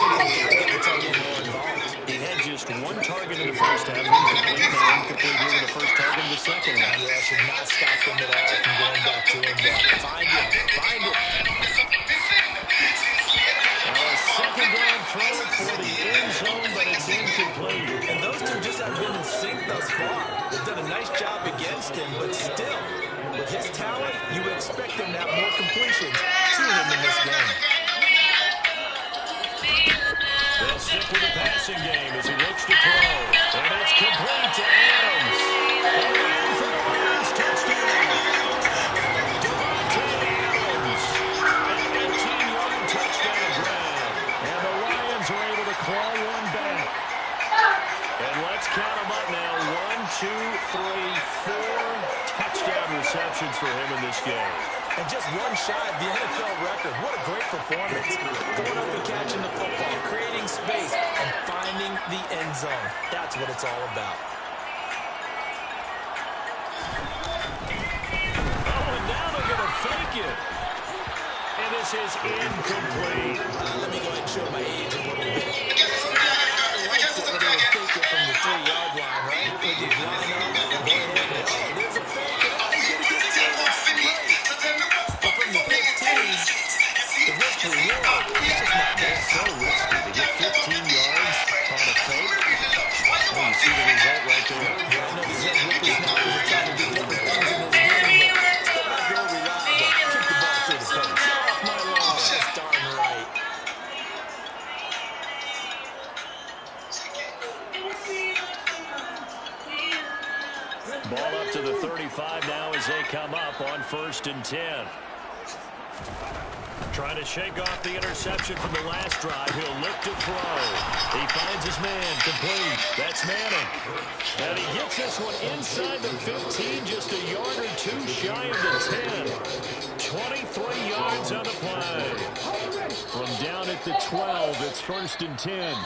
Speaker 3: Get the tight end more involved.
Speaker 1: He had just 1 target in the first half, incomplete. Now incomplete here with the first target in the second half.
Speaker 3: Yeah, should not stop them at all from going back to him. Find it. Find it.
Speaker 1: A second down throw for the end zone, but it's incomplete.
Speaker 3: And those two just have been in sync thus far. They've done a nice job against him, but still, with his talent, you would expect him to have more completions to him in this game.
Speaker 1: They'll stick with the passing game as he looks to throw. And it's complete to Adams. And in for the Lions touchdown. Devontae Adams. An 18-yard touchdown grab. And the Lions are able to claw one back. And let's count them up now. 1, 2, 3, 4 touchdown receptions for him in this game.
Speaker 3: And just one shy of the NFL record. What a great performance. Going up and catching the football, creating space, and finding the end zone. That's what it's all about.
Speaker 1: Oh, and now they're going to fake it. And this is incomplete.
Speaker 3: Let me go ahead and show my age a little bit. I like that when they would fake it from the 3-yard line, right? When you line up and go ahead and, oh, there's a fake. Oh, he's going to get to it. But from the 15, the risk reward is just not there.
Speaker 1: So risky to get 15 yards on a fake. Well, you see the result right there.
Speaker 3: Yeah, I know these young whippersnappers are trying to do different things in this game, but still not very reliable. Kick the ball through the post. Get off my lawn. That's darn right.
Speaker 1: Ball up to the 35 now as they come up on 1st and 10. Trying to shake off the interception from the last drive. He'll look to throw. He finds his man. Complete. That's Manning. And he gets this one inside the 15, just a yard or 2 shy of the 10. 23 yards on the play. From down at the 12, it's 1st and 10.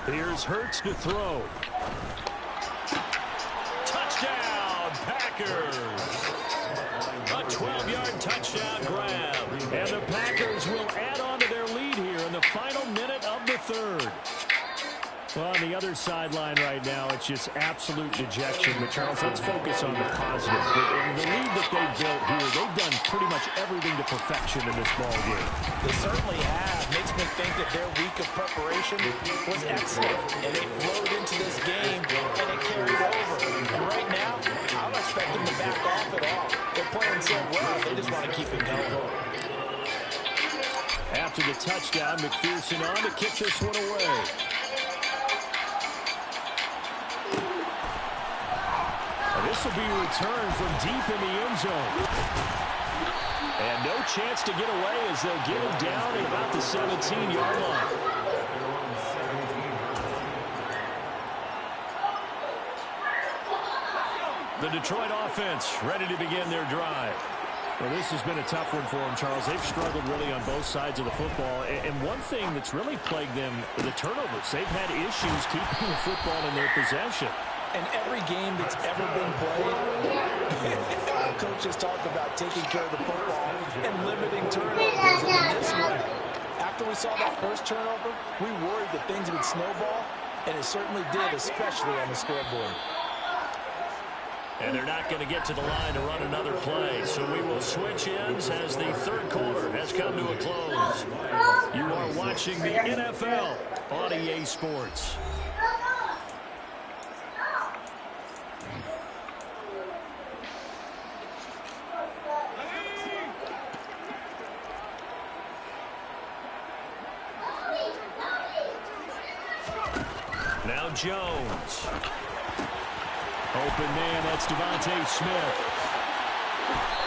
Speaker 1: Here's Hurts to throw. Touchdown, Packers. A 12-yard touchdown grab. And the Packers will add on to their lead here in the final minute of the third. Well, on the other sideline right now, it's just absolute dejection. But, Charles, let's focus on the positive. The lead that they built here, they've done pretty much everything to perfection in this ball game.
Speaker 3: They certainly have. Makes me think that their week of preparation was excellent. And they flowed into this game, and it carried over. And right now, I don't expect them to back off at all. They're playing so well, they just want to keep it going.
Speaker 1: After the touchdown, McPherson on to kick this one away. This will be a return from deep in the end zone. And no chance to get away as they'll get him down at about the 17-yard line. The Detroit offense ready to begin their drive. Well, this has been a tough one for them, Charles. They've struggled really on both sides of the football. And one thing that's really plagued them, the turnovers. They've had issues keeping the football in their possession.
Speaker 3: And every game that's ever been played, coaches talk about taking care of the football and limiting turnovers. And in this one, after we saw that first turnover, we worried that things would snowball, and it certainly did, especially on the scoreboard.
Speaker 1: And they're not going to get to the line to run another play. So we will switch ends as the third quarter has come to a close. You are watching the NFL on EA Sports. Now Jones. Open man, that's Devontae Smith.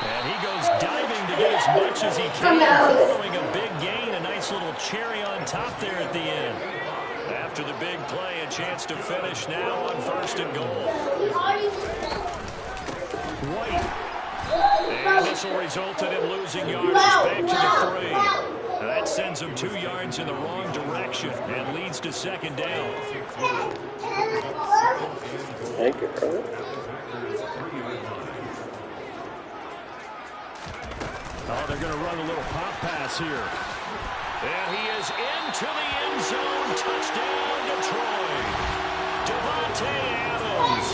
Speaker 1: And he goes diving to get as much as he can, following a big gain, a nice little cherry on top there at the end. After the big play, a chance to finish now on 1st and goal. White. And this will result in him losing yardage back to the 3. That sends him 2 yards in the wrong direction and leads to 2nd down.
Speaker 4: Thank you, bro.
Speaker 1: Oh, they're going to run a little pop pass here. And he is into the end zone. Touchdown, Detroit. Davante Adams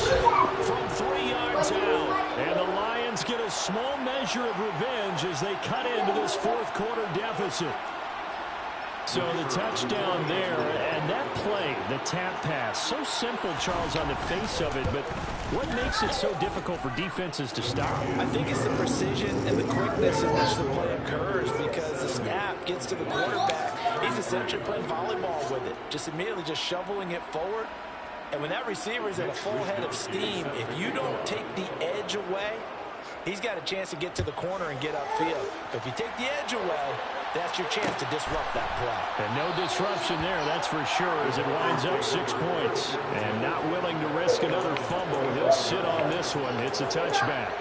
Speaker 1: from 3 yards out. And the Lions get a small measure of revenge as they cut into this 4th quarter deficit. So the touchdown there, and that play, the tap pass, so simple, Charles, on the face of it, but what makes it so difficult for defenses to stop?
Speaker 3: I think it's the precision and the quickness in which the play occurs, because the snap gets to the quarterback. He's essentially playing volleyball with it, just immediately just shoveling it forward. And when that receiver is at a full head of steam, if you don't take the edge away, he's got a chance to get to the corner and get upfield. But if you take the edge away, that's your chance to disrupt that play.
Speaker 1: And no disruption there, that's for sure, as it winds up 6 points. And not willing to risk another fumble, he'll sit on this one. It's a touchback.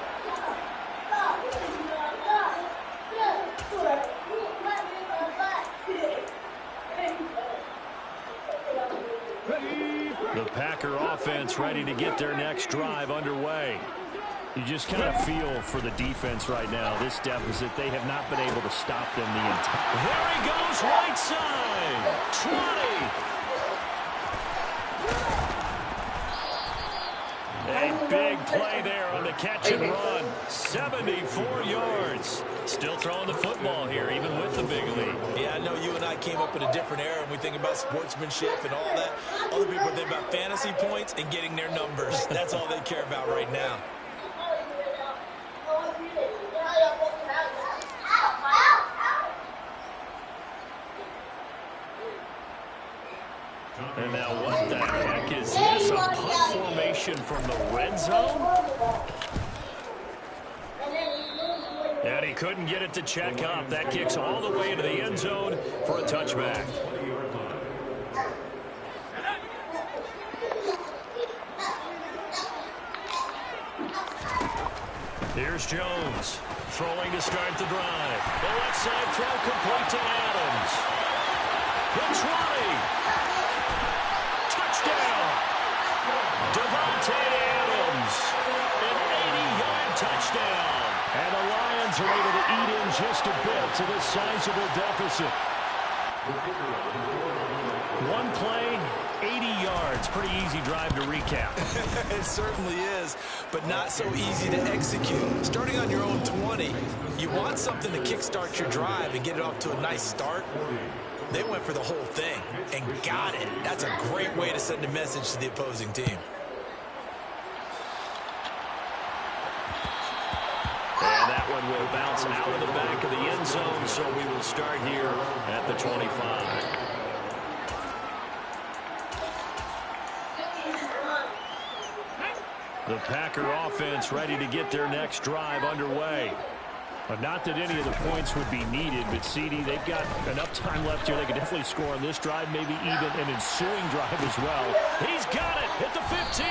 Speaker 1: The Packer offense ready to get their next drive underway. You just kind of feel for the defense right now, this deficit. They have not been able to stop them the entire. There he goes, right side. 20. A big play there on the catch and run. 74 yards. Still throwing the football here, even with the big lead.
Speaker 2: Yeah, I know you and I came up in a different era, and we think about sportsmanship and all that. Other people think about fantasy points and getting their numbers. That's all they care about right now.
Speaker 1: And now what the heck is this? A punt formation from the red zone? And he couldn't get it to check up. That kicks all the way into the end zone for a touchback. Here's Jones, throwing to start the drive. The left side throw complete to Adams. The 20. Touchdown. Davante Adams. An 80-yard touchdown. And the Lions are able to eat in just a bit to this sizable deficit. One play, 80 yards. Pretty easy drive to recap.
Speaker 2: It certainly is, but not so easy to execute. Starting on your own 20, you want something to kickstart your drive and get it off to a nice start. They went for the whole thing and got it. That's a great way to send a message to the opposing team.
Speaker 1: And that one will bounce out of the back of the end zone, so we will start here at the 25. The Packer offense ready to get their next drive underway. But not that any of the points would be needed, but CD, they've got enough time left here. They can definitely score on this drive, maybe even an ensuing drive as well. He's got it at the 15.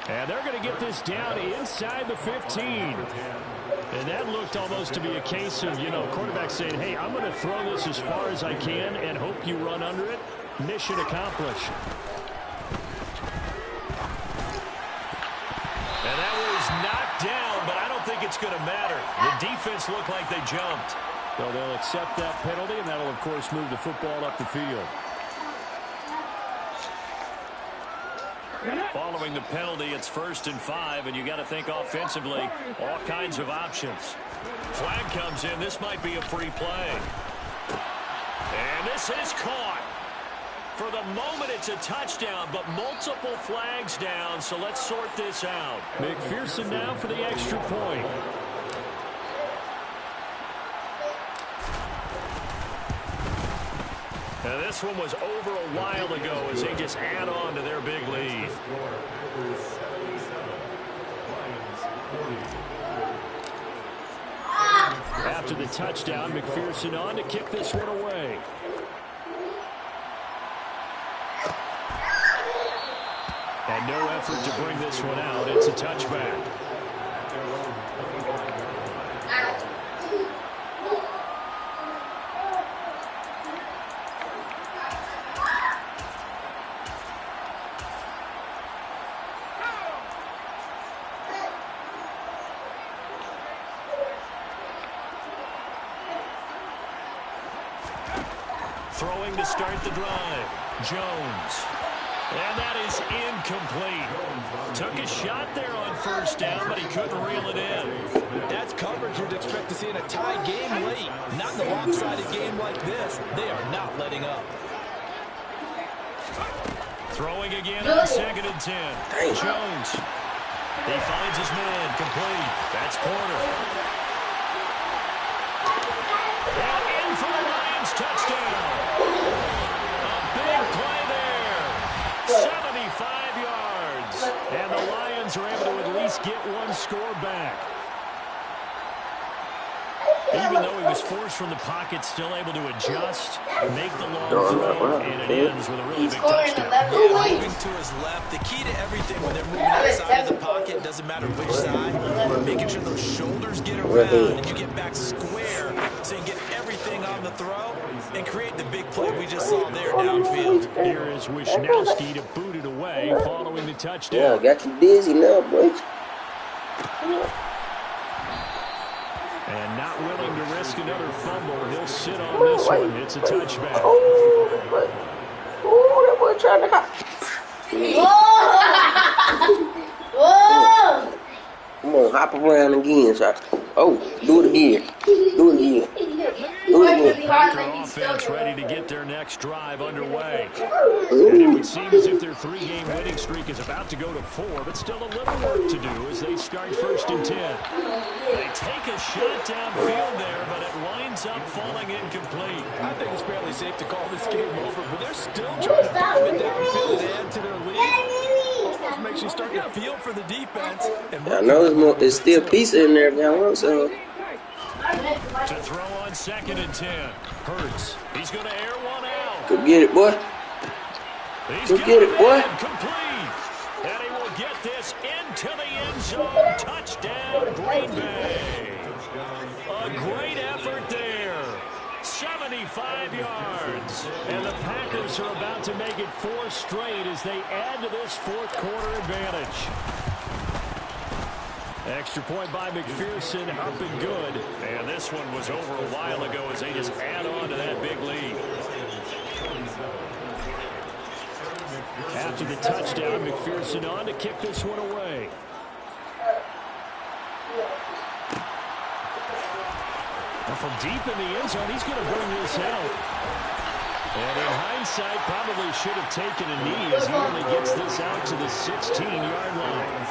Speaker 1: And they're going to get this down inside the 15. And that looked almost to be a case of, quarterback saying, hey, I'm going to throw this as far as I can and hope you run under it. Mission accomplished. And that was knocked down, but I don't think it's going to matter. The defense looked like they jumped. So they'll accept that penalty, and that'll, of course, move the football up the field. Following the penalty, it's 1st and 5, and you got to think offensively, all kinds of options. Flag comes in. This might be a free play. And this is caught. For the moment, it's a touchdown, but multiple flags down, so let's sort this out. McPherson now for the extra point. Now this one was over a while ago as they just add on to their big lead. After the touchdown, McPherson on to kick this one away. And no effort to bring this one out. It's a touchback. Throwing to start the drive. Jones. And that is incomplete. Took a shot there on 1st down, but he couldn't reel it in.
Speaker 3: That's coverage you'd expect to see in a tie game late. Not in a lopsided game like this. They are not letting up.
Speaker 1: Throwing again on 2nd and 10. Jones. He finds his man. Complete. That's Porter. And in for the Lions touchdown. A big play there. 75 yards. And the Lions are able to at least get one score back. Even though he was forced from the pocket, still able to adjust, make the long throw, and it ends with a really big touchdown.
Speaker 2: Yeah, moving to his left. The key to everything when they're moving outside of the pocket, doesn't matter which side, making sure those shoulders get around and you get back square so you get everything on the throw and create the big play we just saw there downfield.
Speaker 1: Here is Wisnowski to boot it away following the touchdown.
Speaker 4: Yeah, got you dizzy now, boy.
Speaker 1: And not willing to risk another fumble. He'll sit on this one. It's a touchback.
Speaker 4: Oh, that boy trying to hop.
Speaker 6: Whoa!
Speaker 4: Come on, hop around again, son. Oh, do it again. Do it again. Do it again.
Speaker 1: Packer offense ready to get their next drive underway. And it would seem as if their 3-game winning streak is about to go to 4, but still a little work to do as they start 1st and 10. They take a shot downfield there, but it winds up falling incomplete.
Speaker 3: I think it's fairly safe to call this game over, but they're still trying to bomb it downfield and add to their lead. Almost makes you start to feel for the defense. And
Speaker 4: I know there's still pizza in there, down so.
Speaker 1: To throw on 2nd and 10. Hurts. He's going to air one out.
Speaker 4: Go get it, boy. Go get it, boy.
Speaker 1: Complete. And he will get this into the end zone. Touchdown, Green Bay. A great effort there. 75 yards. And the Packers are about to make it 4 straight as they add to this 4th quarter advantage. Extra point by McPherson, up and good. And this one was over a while ago as they just add on to that big lead. After the touchdown, McPherson on to kick this one away. And from deep in the end zone, he's going to bring this out. And in hindsight, probably should have taken a knee as he only gets this out to the 16-yard line.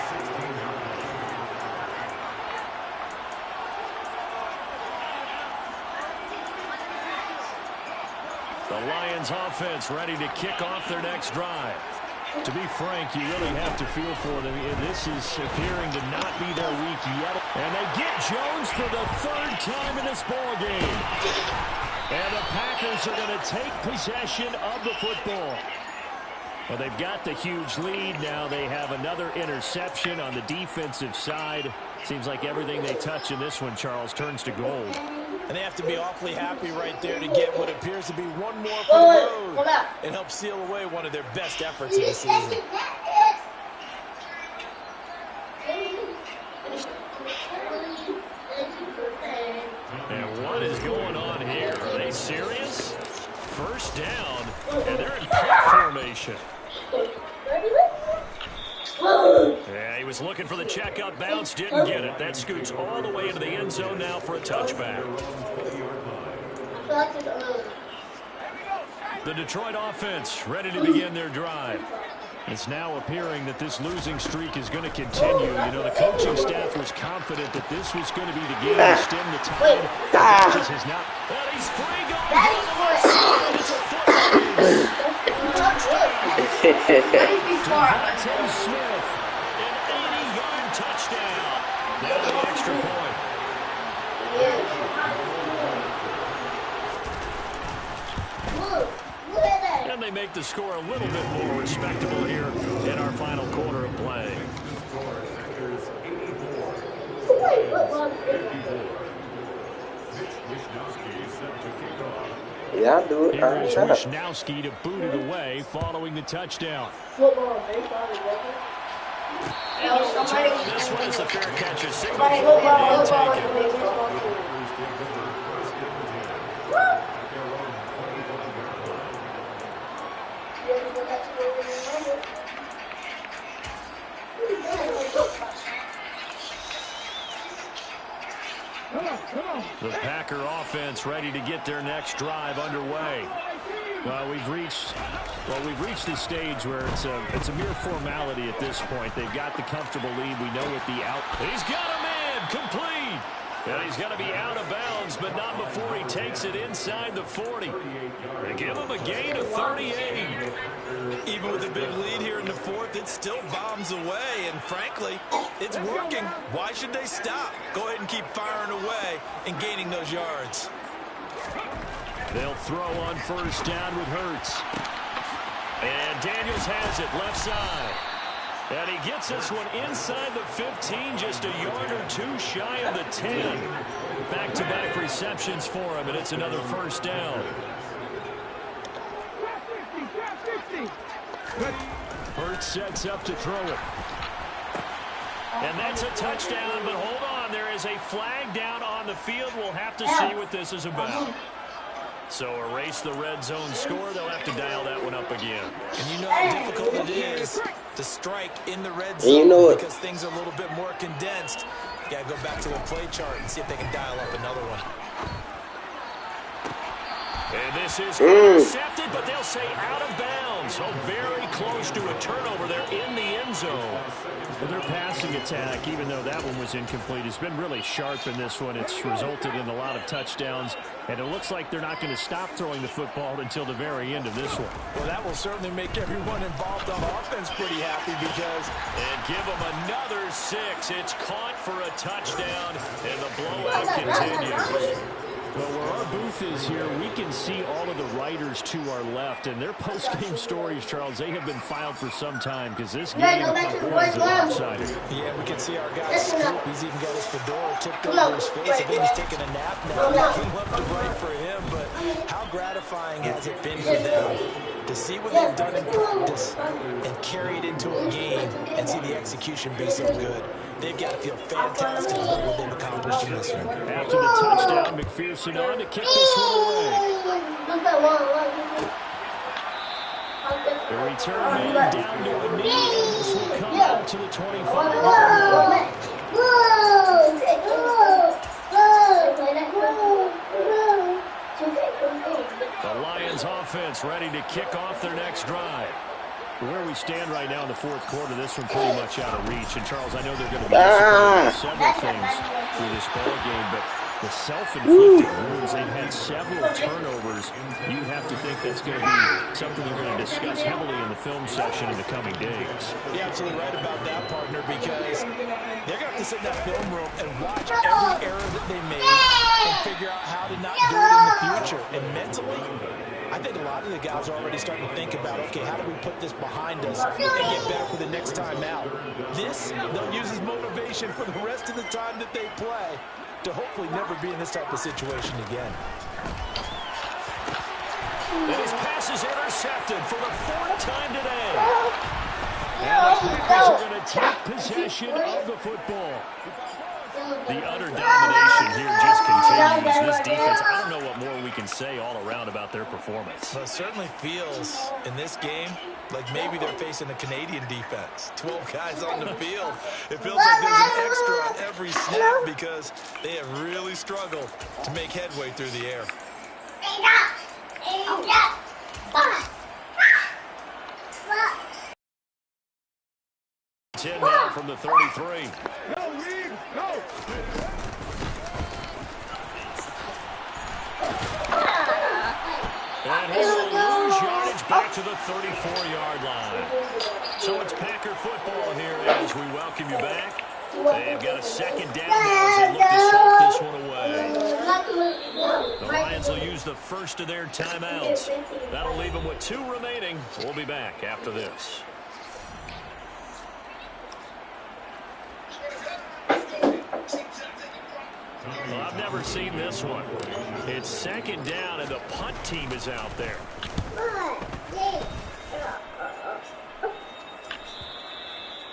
Speaker 1: The Lions offense ready to kick off their next drive. To be frank, you really have to feel for them. This is appearing to not be their week yet. And they get Jones for the third time in this ball game. And the Packers are going to take possession of the football. Well, they've got the huge lead. Now they have another interception on the defensive side. Seems like everything they touch in this one, Charles, turns to gold.
Speaker 3: And they have to be awfully happy right there to get what appears to be one more for the road and help seal away one of their best efforts of the season.
Speaker 1: And what is going on here? Are they serious? First down, and they're in punt formation. Yeah, he was looking for the check-up bounce, didn't get it. That scoots all the way into the end zone now for a touchback. The Detroit offense ready to begin their drive. It's now appearing that this losing streak is going to continue. You know, the coaching staff was confident that this was going to be the game to stem the tide. The has not. Well, he's free going down the left side. It's a foot. DeVonta Smith, an 80-yard touchdown. Now the extra point. And they make the score a little bit more respectable here in our final quarter of play.
Speaker 4: Yeah, I'll do it.
Speaker 1: Here is Wisnowski to boot it away following the touchdown. This one is a fair catch. A signal and take it. The Packer offense ready to get their next drive underway. We've reached the stage where it's a mere formality at this point. They've got the comfortable lead. We know what the out. He's got a man complete. And he's going to be out of bounds, but not before he takes it inside the 40. They give him a gain of 38.
Speaker 2: Even with a big lead here in the fourth, it still bombs away. And frankly, it's working. Why should they stop? Go ahead and keep firing away and gaining those yards.
Speaker 1: They'll throw on first down with Hurts. And Daniels has it left side. And he gets this one inside the 15, just a yard or two shy of the 10. Back-to-back receptions for him, and it's another first down. Hurts sets up to throw it. And that's a touchdown, but hold on. There is a flag down on the field. We'll have to see what this is about. So erase the red zone score. They'll have to dial that one up again.
Speaker 2: And you know how difficult it is to strike in the red zone because things are a little bit more condensed. You got to go back to the play chart and see if they can dial up another one.
Speaker 1: And this is intercepted, but they'll say out of bounds. So very close to a turnover there in the end zone. Well, their passing attack, even though that one was incomplete, has been really sharp in this one. It's resulted in a lot of touchdowns, and it looks like they're not going to stop throwing the football until the very end of this one.
Speaker 3: Well, that will certainly make everyone involved on offense pretty happy because...
Speaker 1: And give them another 6. It's caught for a touchdown, and the blowout continues. Well, where our booth is here, we can see all of the writers to our left, and their post-game stories, Charles, they have been filed for some time because this game is lopsided.
Speaker 3: Yeah, we can see our guy Scoop. He's even got his fedora tipped over his face. I think he's taking a nap now. Nothing left to write for him, but how gratifying has it been for them to see what they've done in practice and carry it into a game and see the execution be so good. They've got to feel fantastic about what they've accomplished in this one.
Speaker 1: After the touchdown, McPherson on to kick this one away. return man down to a knee, and this will come out to the 25. The Lions offense ready to kick off their next drive. Where we stand right now in the fourth quarter, this one pretty much out of reach. And, Charles, I know they're going to be disappointed with several things through this ball game, but the self-inflicted wounds, they've had several turnovers. You have to think that's going to be something they're going to discuss heavily in the film session in the coming days.
Speaker 3: You're absolutely right about that, partner, because they're going to have to sit in that film room and watch every error that they made and figure out how to not do it in the future. And mentally, I think a lot of the guys are already starting to think about, okay, how do we put this behind us and get better for the next time out? This, they'll use as motivation for the rest of the time that they play to hopefully never be in this type of situation again.
Speaker 1: And his pass is intercepted for the fourth time today. And the Packers are going to take possession of the football. The utter domination here just continues. This defense, I don't know what more we can say all around about their performance.
Speaker 2: Well, it certainly feels in this game like maybe they're facing a Canadian defense. 12 guys on the field. It feels like there's an extra on every snap because they have really struggled to make headway through the air.
Speaker 1: 10 now from the 33. And he will lose yardage back to the 34-yard line. So it's Packer football here as we welcome you back. They've got a second down now as they look to salt this one away. The Lions will use the first of their timeouts. That'll leave them with 2 remaining. We'll be back after this. Well, I've never seen this one. It's second down, and the punt team is out there.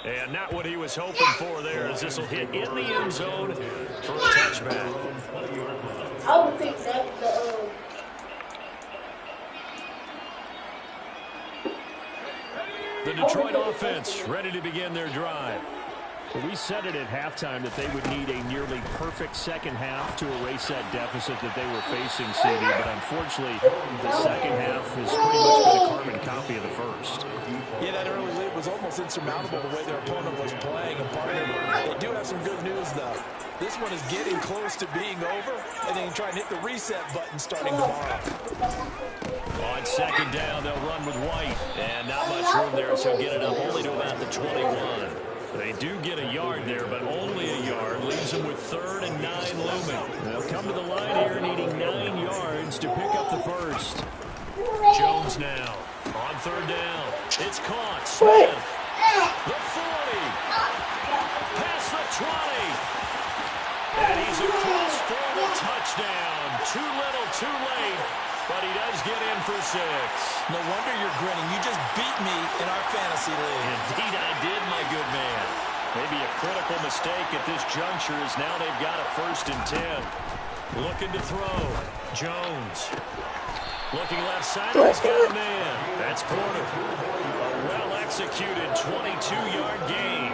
Speaker 1: And not what he was hoping for there, as this will hit in the end zone for a touchback.
Speaker 6: I would pick that.
Speaker 1: The Detroit offense ready to begin their drive. We said it at halftime that they would need a nearly perfect second half to erase that deficit that they were facing, CD, but unfortunately, the second half has pretty much been a carbon copy of the first.
Speaker 3: Yeah, that early lead was almost insurmountable the way their opponent was playing. And partner, they do have some good news, though. This one is getting close to being over, and they can try and hit the reset button starting tomorrow.
Speaker 1: On second down, they'll run with White, and not much room there, so get it up only to about the 21. They do get a yard there, but only a yard. Leaves them with 3rd and 9 looming. They'll come to the line here needing 9 yards to pick up the first. Jones now on 3rd down. It's caught. Smith. The 40. Past the 20. And he's across for the touchdown. Too little, too late. But he does get in for 6.
Speaker 2: No wonder you're grinning. You just beat me in our fantasy league.
Speaker 1: Indeed I did, my good man. Maybe a critical mistake at this juncture as now they've got a 1st and 10. Looking to throw. Jones. Looking left side. He's got a man. That's Porter. A well-executed 22-yard gain.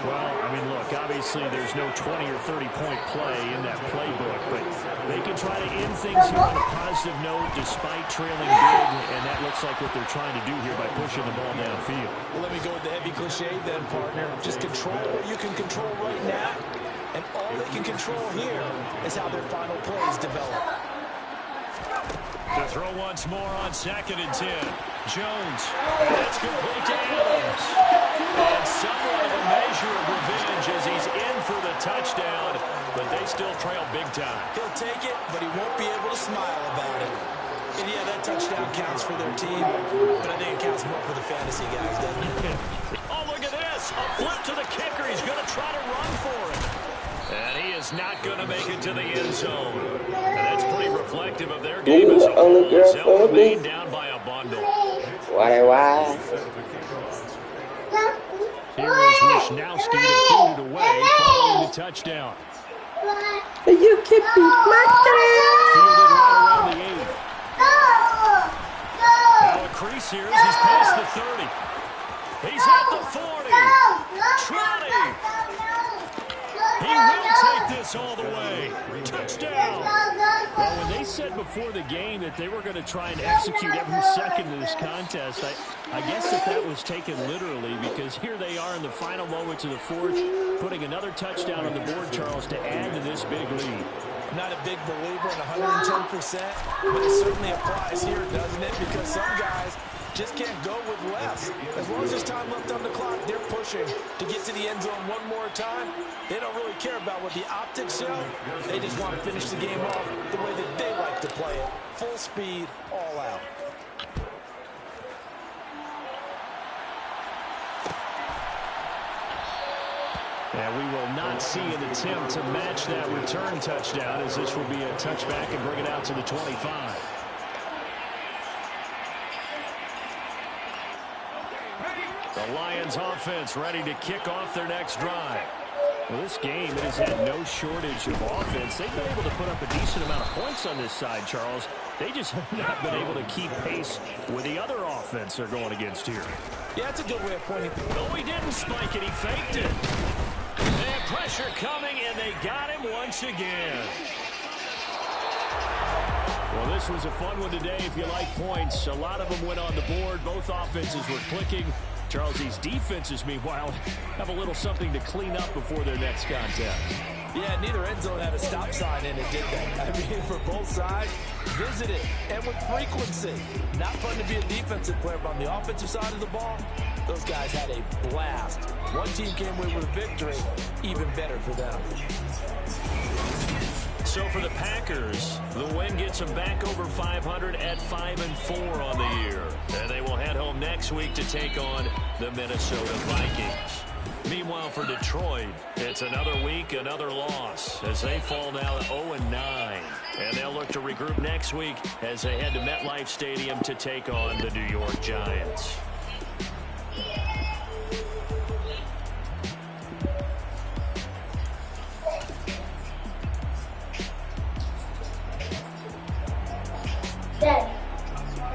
Speaker 1: Well, I mean, look, obviously there's no 20 or 30-point play in that playbook, but they can try to end things here on a positive note despite trailing big, and that looks like what they're trying to do here by pushing the ball downfield.
Speaker 3: Well, let me go with the heavy cliche then, partner. Just control what you can control right now, and all they can control here is how their final plays develop.
Speaker 1: To throw once more on 2nd and 10. Jones. And that's complete to Adams. And somewhat of a measure of revenge as he's in for the touchdown, but they still trail big time.
Speaker 3: He'll take it, but he won't be able to smile about it. And yeah, that touchdown counts for their team, but I think it counts more for the fantasy guys, doesn't it?
Speaker 1: Oh, look at this. A flip to the kicker. He's going to try to run for it. And he is not going to make it to the end zone. And that's pretty reflective of their game as a whole. They'll remain down by a bundle.
Speaker 4: Why?
Speaker 1: Here is Wisnowski to boot it away following the touchdown.
Speaker 4: You keep my
Speaker 1: Fielded right around the 8. Now a crease here as he's past the 30. He's at the 40. 20. He will take this all the way. Touchdown. Well, when they said before the game that they were going to try and execute every second of this contest, I guess that was taken literally, because here they are in the final moments of the fourth, putting another touchdown on the board, Charles, to add to this big lead.
Speaker 3: Not a big believer in 110%, but it certainly applies here, doesn't it? Because some guys just can't go with less. As long as there's time left on the clock, they're pushing to get to the end zone one more time. They don't really care about what the optics show. They just want to finish the game off the way that they like to play it. Full speed, all out.
Speaker 1: And we will not see an attempt to match that return touchdown, as this will be a touchback and bring it out to the 25. The Lions offense ready to kick off their next drive. Well, this game has had no shortage of offense. They've been able to put up a decent amount of points on this side, Charles. They just have not been able to keep pace with the other offense they're going against here.
Speaker 3: Yeah, that's a good way of pointing.
Speaker 1: No, he didn't spike it. He faked it. And pressure coming, and they got him once again. Well, this was a fun one today if you like points. A lot of them went on the board. Both offenses were clicking. Charles, these defenses, meanwhile, have a little something to clean up before their next contest.
Speaker 3: Yeah, neither end zone had a stop sign in it, did they? I mean, for both sides, visit it, and with frequency. Not fun to be a defensive player, but on the offensive side of the ball, those guys had a blast. One team came away with a victory, even better for them.
Speaker 1: So for the Packers, the win gets them back over 500 at 5-4 on the year. And they will head home next week to take on the Minnesota Vikings. Meanwhile, for Detroit, it's another week, another loss, as they fall now 0-9. And they'll look to regroup next week as they head to MetLife Stadium to take on the New York Giants.
Speaker 6: Dad.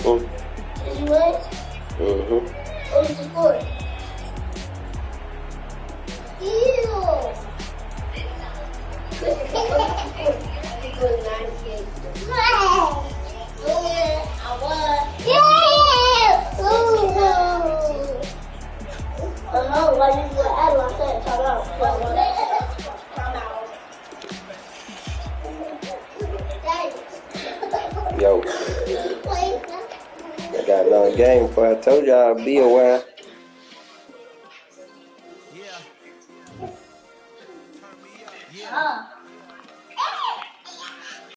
Speaker 4: Mm.
Speaker 6: Did you win?
Speaker 4: Mm-hmm.
Speaker 6: What was the score? Ew.
Speaker 4: Yo, I got another game before I told y'all I'll be a while.
Speaker 3: Yeah.
Speaker 6: Yeah.